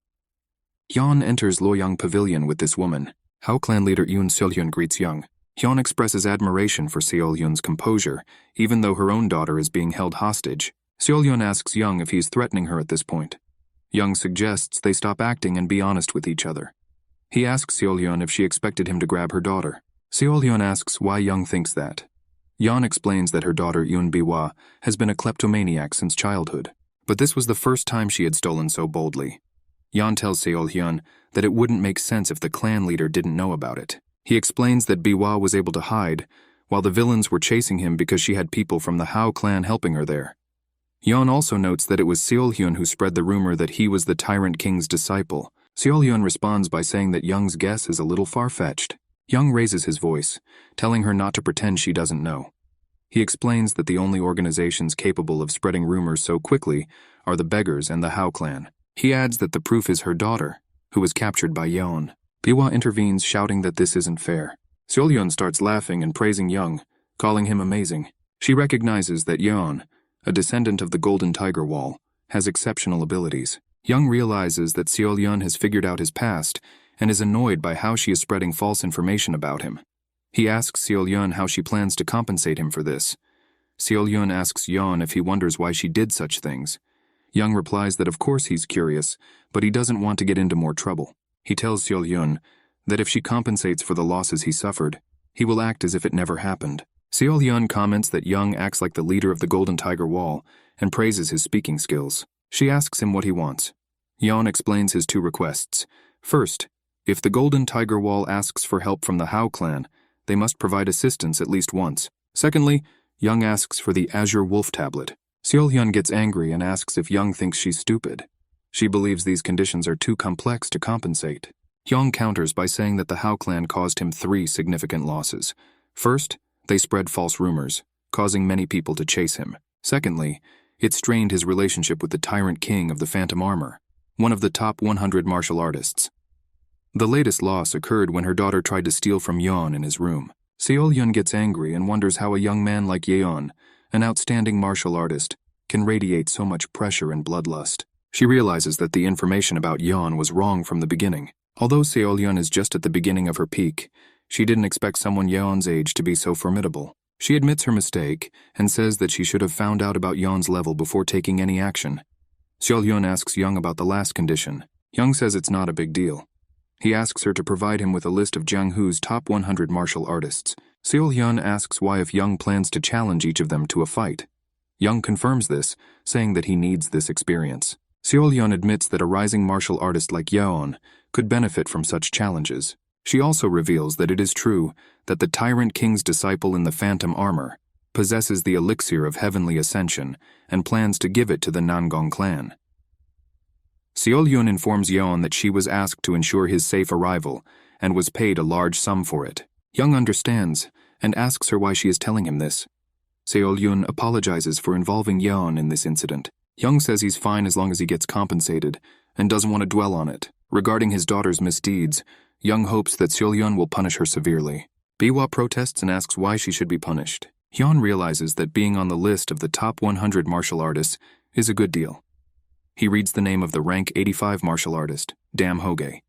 Yeon enters Luoyang Pavilion with this woman. Hao clan leader Yoon Seol-hyun greets Yeong. Yeon expresses admiration for Seol-hyun's composure, even though her own daughter is being held hostage. Seol-hyun asks Yeong if he's threatening her at this point. Yeong suggests they stop acting and be honest with each other. He asks Seol-hyun if she expected him to grab her daughter. Seol-hyun asks why Yeong thinks that. Yeon explains that her daughter Yoon Bi-hwa has been a kleptomaniac since childhood, but this was the first time she had stolen so boldly. Yeon tells Seol-hyun that it wouldn't make sense if the clan leader didn't know about it. He explains that Biwa was able to hide, while the villains were chasing him because she had people from the Hao clan helping her there. Yeon also notes that it was Seol-hyun who spread the rumor that he was the Tyrant King's disciple. Seol-hyun responds by saying that Young's guess is a little far-fetched. Young raises his voice, telling her not to pretend she doesn't know. He explains that the only organizations capable of spreading rumors so quickly are the Beggars and the Hao clan. He adds that the proof is her daughter, who was captured by Yeon. Biwa intervenes, shouting that this isn't fair. Seol-hyun starts laughing and praising Young, calling him amazing. She recognizes that Yeon, a descendant of the Golden Tiger Wall, has exceptional abilities. Young realizes that Seol-hyun has figured out his past and is annoyed by how she is spreading false information about him. He asks Seol-hyun how she plans to compensate him for this. Seol-hyun asks Yeon if he wonders why she did such things. Young replies that of course he's curious, but he doesn't want to get into more trouble. He tells Seol-hyun that if she compensates for the losses he suffered, he will act as if it never happened. Seol-hyun comments that Young acts like the leader of the Golden Tiger Wall and praises his speaking skills. She asks him what he wants. Yeon explains his two requests. First, if the Golden Tiger Wall asks for help from the Hao clan, they must provide assistance at least once. Secondly, Young asks for the Azure Wolf Tablet. Seol-hyun gets angry and asks if Young thinks she's stupid. She believes these conditions are too complex to compensate. Young counters by saying that the Hao clan caused him 3 significant losses. First, they spread false rumors, causing many people to chase him. Secondly, it strained his relationship with the Tyrant King of the Phantom Armor, one of the top 100 martial artists. The latest loss occurred when her daughter tried to steal from Yeon in his room. Seol-hyun gets angry and wonders how a young man like Yeon, an outstanding martial artist, can radiate so much pressure and bloodlust. She realizes that the information about Yeon was wrong from the beginning. Although Seol-hyun is just at the beginning of her peak, she didn't expect someone Yeon's age to be so formidable. She admits her mistake and says that she should have found out about Yeon's level before taking any action. Seol-hyun asks Young about the last condition. Young says it's not a big deal. He asks her to provide him with a list of Jianghu's top 100 martial artists. Seol-hyun asks why if Young plans to challenge each of them to a fight. Young confirms this, saying that he needs this experience. Seol-hyun admits that a rising martial artist like Yeon could benefit from such challenges. She also reveals that it is true that the Tyrant King's disciple in the Phantom Armor possesses the elixir of heavenly ascension and plans to give it to the Nangong clan. Seol-hyun informs Yeon that she was asked to ensure his safe arrival and was paid a large sum for it. Young understands and asks her why she is telling him this. Seol-hyun apologizes for involving Yeon in this incident. Young says he's fine as long as he gets compensated and doesn't want to dwell on it. Regarding his daughter's misdeeds, Young hopes that Seol-hyun will punish her severely. Biwa protests and asks why she should be punished. Yeon realizes that being on the list of the top 100 martial artists is a good deal. He reads the name of the rank 85 martial artist, Dam Hoge,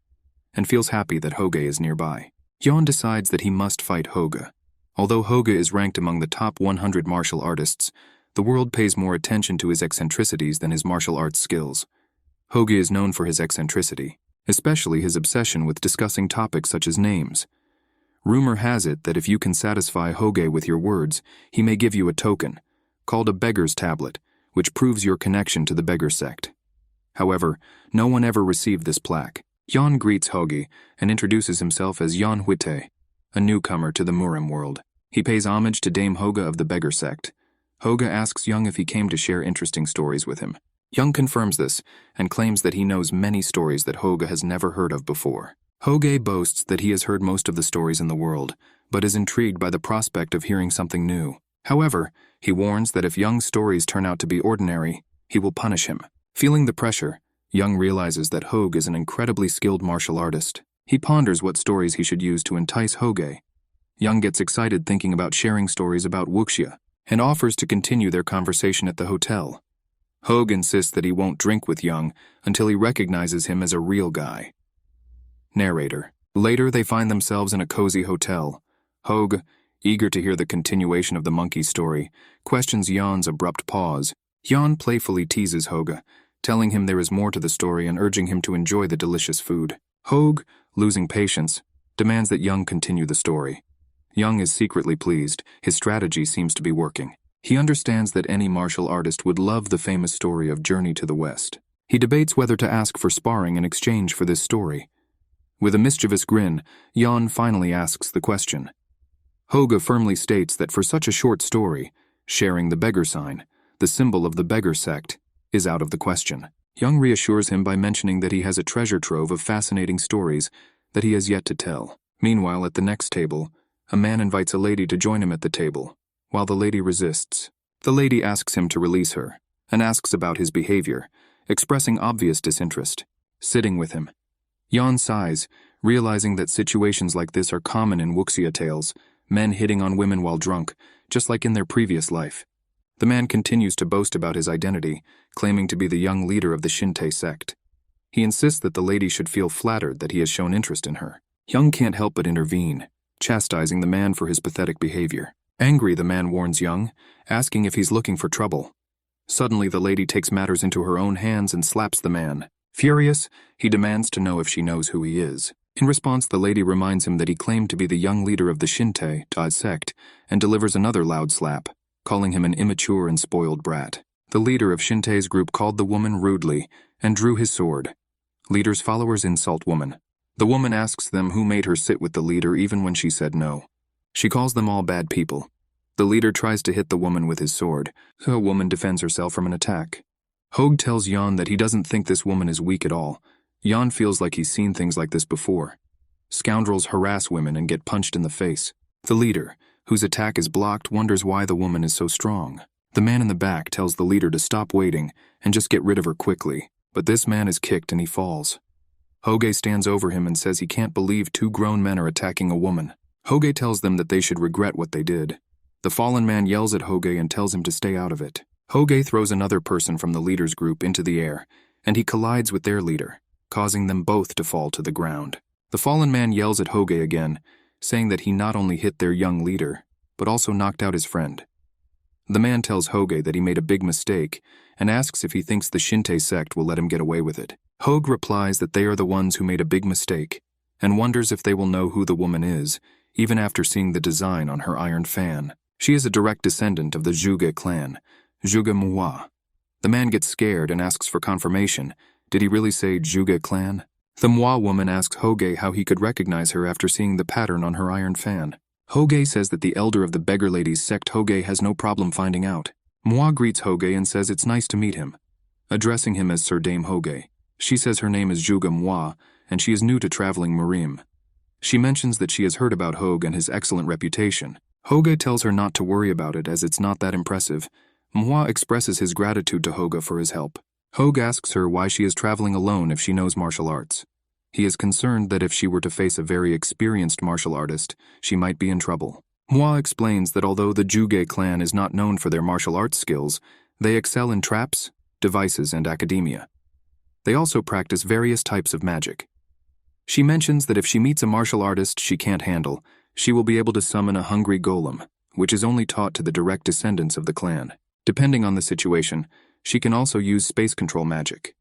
and feels happy that Hoge is nearby. Yeon decides that he must fight Hoge. Although Hoge is ranked among the top 100 martial artists, the world pays more attention to his eccentricities than his martial arts skills. Hoge is known for his eccentricity, especially his obsession with discussing topics such as names. Rumor has it that if you can satisfy Hoge with your words, he may give you a token, called a beggar's tablet, which proves your connection to the beggar sect. However, no one ever received this plaque. Yeon greets Hoge and introduces himself as Yeon Hwitae, a newcomer to the Murim world. He pays homage to Dame Hoge of the beggar sect. Hoge asks Young if he came to share interesting stories with him. Young confirms this and claims that he knows many stories that Hoge has never heard of before. Hoge boasts that he has heard most of the stories in the world, but is intrigued by the prospect of hearing something new. However, he warns that if Young's stories turn out to be ordinary, he will punish him. Feeling the pressure, Young realizes that Hoge is an incredibly skilled martial artist. He ponders what stories he should use to entice Hoge. Young gets excited thinking about sharing stories about wuxia and offers to continue their conversation at the hotel. Hoge insists that he won't drink with Young until he recognizes him as a real guy. Narrator. Later, they find themselves in a cozy hotel. Hoge, eager to hear the continuation of the monkey story, questions Yeon's abrupt pause. Yeon playfully teases Hoge, telling him there is more to the story and urging him to enjoy the delicious food. Hoge, losing patience, demands that Young continue the story. Young is secretly pleased. His strategy seems to be working. He understands that any martial artist would love the famous story of Journey to the West. He debates whether to ask for sparring in exchange for this story. With a mischievous grin, Jan finally asks the question. Hoge firmly states that for such a short story, sharing the beggar sign, the symbol of the beggar sect, is out of the question. Young reassures him by mentioning that he has a treasure trove of fascinating stories that he has yet to tell. Meanwhile, at the next table, a man invites a lady to join him at the table, while the lady resists. The lady asks him to release her, and asks about his behavior, expressing obvious disinterest. Sitting with him, Jan sighs, realizing that situations like this are common in wuxia tales, men hitting on women while drunk, just like in their previous life. The man continues to boast about his identity, claiming to be the young leader of the Shintai sect. He insists that the lady should feel flattered that he has shown interest in her. Young can't help but intervene, chastising the man for his pathetic behavior. Angry, the man warns Young, asking if he's looking for trouble. Suddenly, the lady takes matters into her own hands and slaps the man. Furious, he demands to know if she knows who he is. In response, the lady reminds him that he claimed to be the young leader of the Shintai sect and delivers another loud slap, calling him an immature and spoiled brat. The leader of Shintai's group called the woman rudely and drew his sword. Leader's followers insult woman. The woman asks them who made her sit with the leader even when she said no. She calls them all bad people. The leader tries to hit the woman with his sword, so a woman defends herself from an attack. Hoge tells Jan that he doesn't think this woman is weak at all. Jan feels like he's seen things like this before. Scoundrels harass women and get punched in the face. The leader, whose attack is blocked, wonders why the woman is so strong. The man in the back tells the leader to stop waiting and just get rid of her quickly, but this man is kicked and he falls. Hoge stands over him and says he can't believe two grown men are attacking a woman. Hoge tells them that they should regret what they did. The fallen man yells at Hoge and tells him to stay out of it. Hoge throws another person from the leader's group into the air, and he collides with their leader, causing them both to fall to the ground. The fallen man yells at Hoge again, saying that he not only hit their young leader, but also knocked out his friend. The man tells Hoge that he made a big mistake and asks if he thinks the Shintai sect will let him get away with it. Hoge replies that they are the ones who made a big mistake and wonders if they will know who the woman is, even after seeing the design on her iron fan. She is a direct descendant of the Zhuge clan, Zhuge Manhwa. The man gets scared and asks for confirmation. Did he really say Zhuge clan? The Manhwa woman asks Hoge how he could recognize her after seeing the pattern on her iron fan. Hoge says that the elder of the beggar ladies sect Hoge has no problem finding out. Manhwa greets Hoge and says it's nice to meet him, addressing him as Sir Dame Hoge. She says her name is Zhuge Manhwa and she is new to traveling Murim. She mentions that she has heard about Hoge and his excellent reputation. Hoge tells her not to worry about it as it's not that impressive. Manhwa expresses his gratitude to Hoge for his help. Hoge asks her why she is traveling alone if she knows martial arts. He is concerned that if she were to face a very experienced martial artist, she might be in trouble. Manhwa explains that although the Zhuge clan is not known for their martial arts skills, they excel in traps, devices, and academia. They also practice various types of magic. She mentions that if she meets a martial artist she can't handle, she will be able to summon a hungry golem, which is only taught to the direct descendants of the clan. Depending on the situation, she can also use space control magic.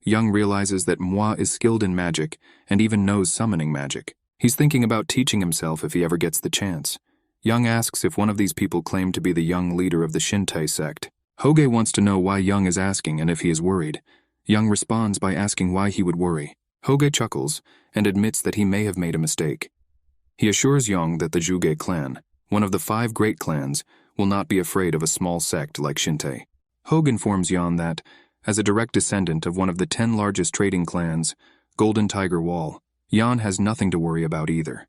Young realizes that Manhwa is skilled in magic and even knows summoning magic. He's thinking about teaching himself if he ever gets the chance. Young asks if one of these people claimed to be the young leader of the Shintai sect. Hoge wants to know why Young is asking and if he is worried. Young responds by asking why he would worry. Hoge chuckles and admits that he may have made a mistake. He assures Young that the Zhuge clan, one of the 5 great clans, will not be afraid of a small sect like Shintai. Hoge informs Young that, as a direct descendant of one of the 10 largest trading clans, Golden Tiger Wall, Yan has nothing to worry about either.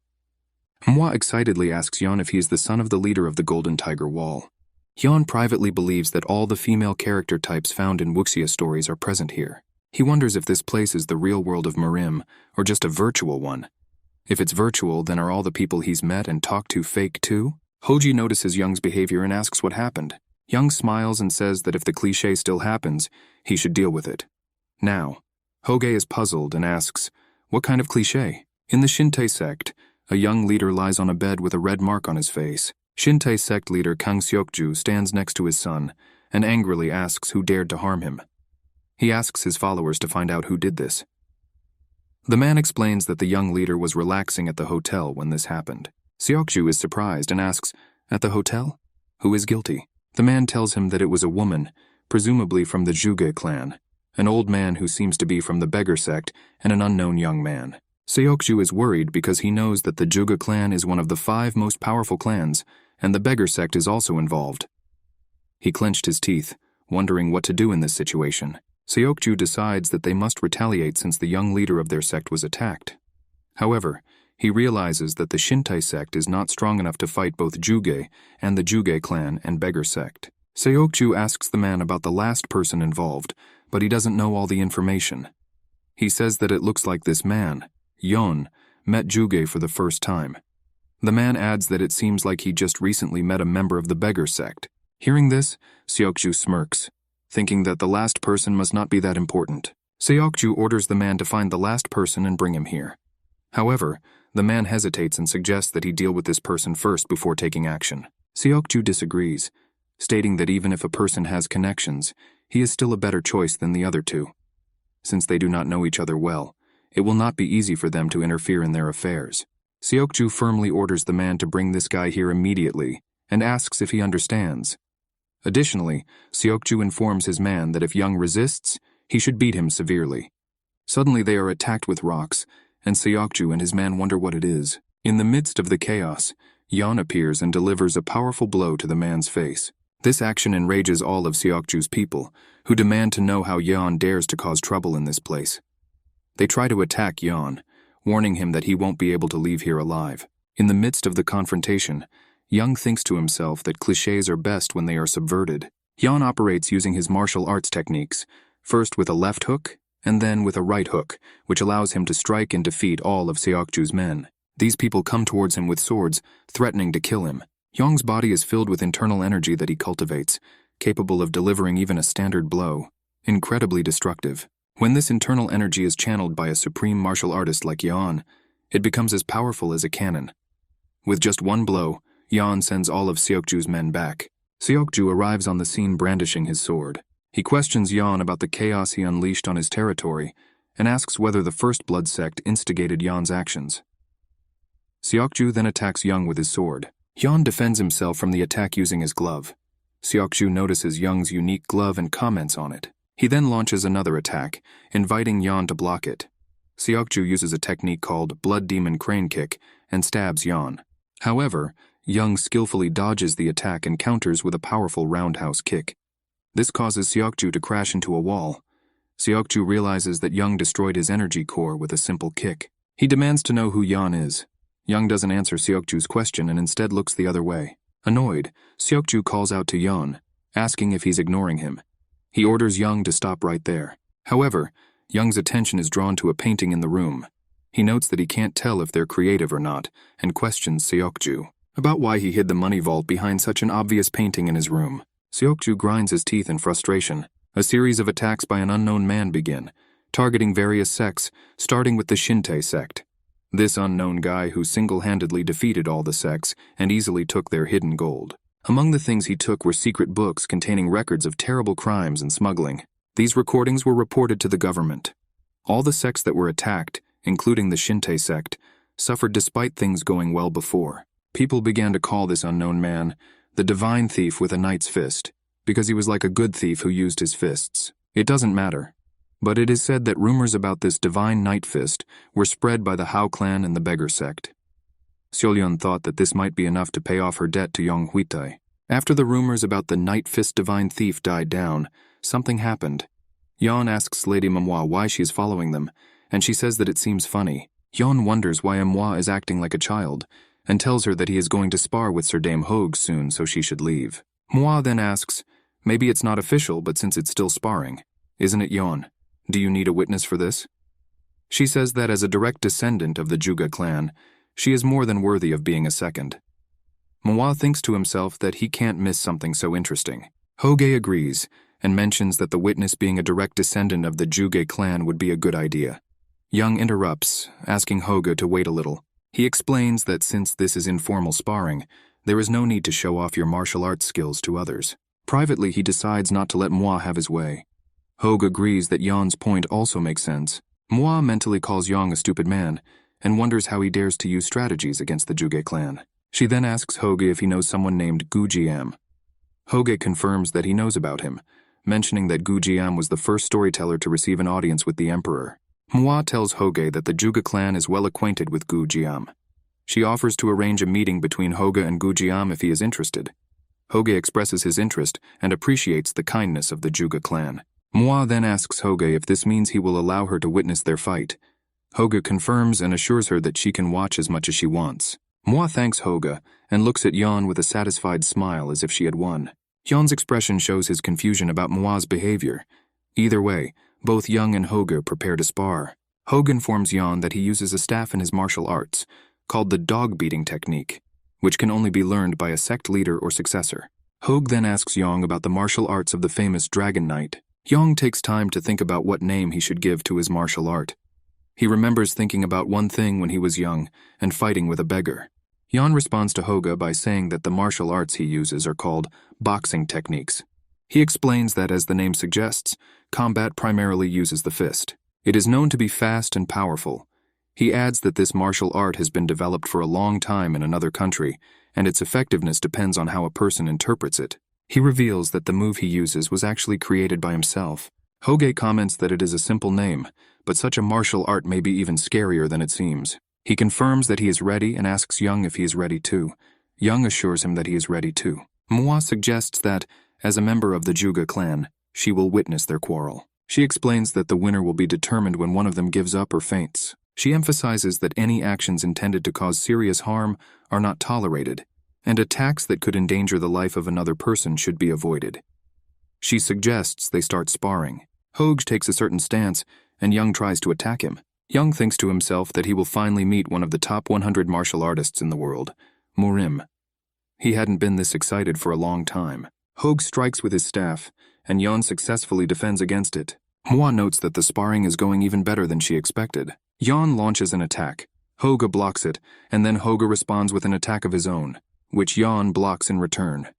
Manhwa excitedly asks Yan if he is the son of the leader of the Golden Tiger Wall. Yan privately believes that all the female character types found in wuxia stories are present here. He wonders if this place is the real world of Murim, or just a virtual one. If it's virtual, then are all the people he's met and talked to fake too? Hoji notices Young's behavior and asks what happened. Young smiles and says that if the cliché still happens, he should deal with it. Now, Hoge is puzzled and asks, what kind of cliché? In the Shintai sect, a young leader lies on a bed with a red mark on his face. Shintai sect leader Kang Seokju stands next to his son and angrily asks who dared to harm him. He asks his followers to find out who did this. The man explains that the young leader was relaxing at the hotel when this happened. Seokju is surprised and asks, at the hotel? Who is guilty? The man tells him that it was a woman, presumably from the Zhuge clan. an old man who seems to be from the beggar sect, and an unknown young man. Seokju is worried because he knows that the Juga clan is one of the 5 most powerful clans, and the beggar sect is also involved. He clenched his teeth, wondering what to do in this situation. Seokju decides that they must retaliate since the young leader of their sect was attacked. However, he realizes that the Shintai sect is not strong enough to fight both Juge and the Juge clan and beggar sect. Seokju asks the man about the last person involved, but he doesn't know all the information. He says that it looks like this man, Yon, met Juge for the first time. The man adds that it seems like he just recently met a member of the beggar sect. Hearing this, Seokju smirks, thinking that the last person must not be that important. Seokju orders the man to find the last person and bring him here. However, the man hesitates and suggests that he deal with this person first before taking action. Seokju disagrees, stating that even if a person has connections, he is still a better choice than the other 2. Since they do not know each other well, it will not be easy for them to interfere in their affairs. Seokju firmly orders the man to bring this guy here immediately and asks if he understands. Additionally, Seokju informs his man that if Young resists, he should beat him severely. Suddenly they are attacked with rocks, and Seokju and his man wonder what it is. In the midst of the chaos, Yon appears and delivers a powerful blow to the man's face. This action enrages all of Seokju's people, who demand to know how Yon dares to cause trouble in this place. They try to attack Yon, warning him that he won't be able to leave here alive. In the midst of the confrontation, Young thinks to himself that clichés are best when they are subverted. Yon operates using his martial arts techniques, first with a left hook, and then with a right hook, which allows him to strike and defeat all of Seokju's men. These people come towards him with swords, threatening to kill him. Young's body is filled with internal energy that he cultivates, capable of delivering even a standard blow. Incredibly destructive. When this internal energy is channeled by a supreme martial artist like Yon, it becomes as powerful as a cannon. With just one blow, Yon sends all of Seokju's men back. Seokju arrives on the scene brandishing his sword. He questions Yon about the chaos he unleashed on his territory and asks whether the First Blood sect instigated Yon's actions. Seokju then attacks Young with his sword. Yon defends himself from the attack using his glove. Seokju notices Young's unique glove and comments on it. He then launches another attack, inviting Yon to block it. Seokju uses a technique called Blood Demon Crane Kick and stabs Yon. However, Young skillfully dodges the attack and counters with a powerful roundhouse kick. This causes Seokju to crash into a wall. Seokju realizes that Young destroyed his energy core with a simple kick. He demands to know who Yon is. Young doesn't answer Seokju's question and instead looks the other way. Annoyed, Seokju calls out to Yon, asking if he's ignoring him. He orders Young to stop right there. However, Young's attention is drawn to a painting in the room. He notes that he can't tell if they're creative or not, and questions Seokju about why he hid the money vault behind such an obvious painting in his room. Seokju grinds his teeth in frustration. A series of attacks by an unknown man begin, targeting various sects, starting with the Shintai sect. This unknown guy who single-handedly defeated all the sects and easily took their hidden gold. Among the things he took were secret books containing records of terrible crimes and smuggling. These recordings were reported to the government. All the sects that were attacked, including the Shintai sect, suffered despite things going well before. People began to call this unknown man the divine thief with a knight's fist, because he was like a good thief who used his fists. It doesn't matter. But it is said that rumors about this divine knight fist were spread by the Hao clan and the beggar sect. Seolyeon thought that this might be enough to pay off her debt to Yong Huitai. After the rumors about the knight fist divine thief died down, something happened. Yeon asks Lady Manhwa why she is following them, and she says that it seems funny. Yeon wonders why Manhwa is acting like a child, and tells her that he is going to spar with Sir Dame Hogue soon, so she should leave. Manhwa then asks, maybe it's not official, but since it's still sparring, isn't it, Yeon? Do you need a witness for this? She says that as a direct descendant of the Juga clan, she is more than worthy of being a second. Manhwa thinks to himself that he can't miss something so interesting. Hogue agrees, and mentions that the witness being a direct descendant of the Juga clan would be a good idea. Young interrupts, asking Hogue to wait a little. He explains that since this is informal sparring, there is no need to show off your martial arts skills to others. Privately, he decides not to let Manhwa have his way. Hogue agrees that Yeon's point also makes sense. Manhwa mentally calls Yeon a stupid man, and wonders how he dares to use strategies against the Juga clan. She then asks Hogue if he knows someone named Gu Jiam. Hogue confirms that he knows about him, mentioning that Gu Jiam was the first storyteller to receive an audience with the emperor. Manhwa tells Hoge that the Juga clan is well acquainted with Gu Jiam. She offers to arrange a meeting between Hoge and Gu Jiam if he is interested. Hoge expresses his interest and appreciates the kindness of the Juga clan. Manhwa then asks Hoge if this means he will allow her to witness their fight. Hoge confirms and assures her that she can watch as much as she wants. Manhwa thanks Hoge and looks at Yeon with a satisfied smile as if she had won. Yeon's expression shows his confusion about Manhwa's behavior. Either way, both Young and Hoge prepare to spar. Hoge informs Yeon that he uses a staff in his martial arts, called the dog-beating technique, which can only be learned by a sect leader or successor. Hoge then asks Yeon about the martial arts of the famous Dragon Knight. Yeon takes time to think about what name he should give to his martial art. He remembers thinking about one thing when he was young and fighting with a beggar. Yeon responds to Hoge by saying that the martial arts he uses are called boxing techniques. He explains that, as the name suggests, combat primarily uses the fist. It is known to be fast and powerful. He adds that this martial art has been developed for a long time in another country, and its effectiveness depends on how a person interprets it. He reveals that the move he uses was actually created by himself. Hoge comments that it is a simple name, but such a martial art may be even scarier than it seems. He confirms that he is ready and asks Young if he is ready too. Young assures him that he is ready too. Manhwa suggests that, as a member of the Juga clan, she will witness their quarrel. She explains that the winner will be determined when one of them gives up or faints. She emphasizes that any actions intended to cause serious harm are not tolerated, and attacks that could endanger the life of another person should be avoided. She suggests they start sparring. Hoge takes a certain stance, and Young tries to attack him. Young thinks to himself that he will finally meet one of the top 100 martial artists in the world, Murim. He hadn't been this excited for a long time. Hoge strikes with his staff, and Yeon successfully defends against it. Manhwa notes that the sparring is going even better than she expected. Yeon launches an attack. Hoge blocks it, and then Hoge responds with an attack of his own, which Yeon blocks in return.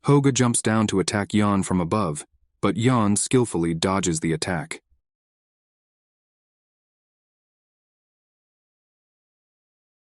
Hoge jumps down to attack Yeon from above, but Yeon skillfully dodges the attack.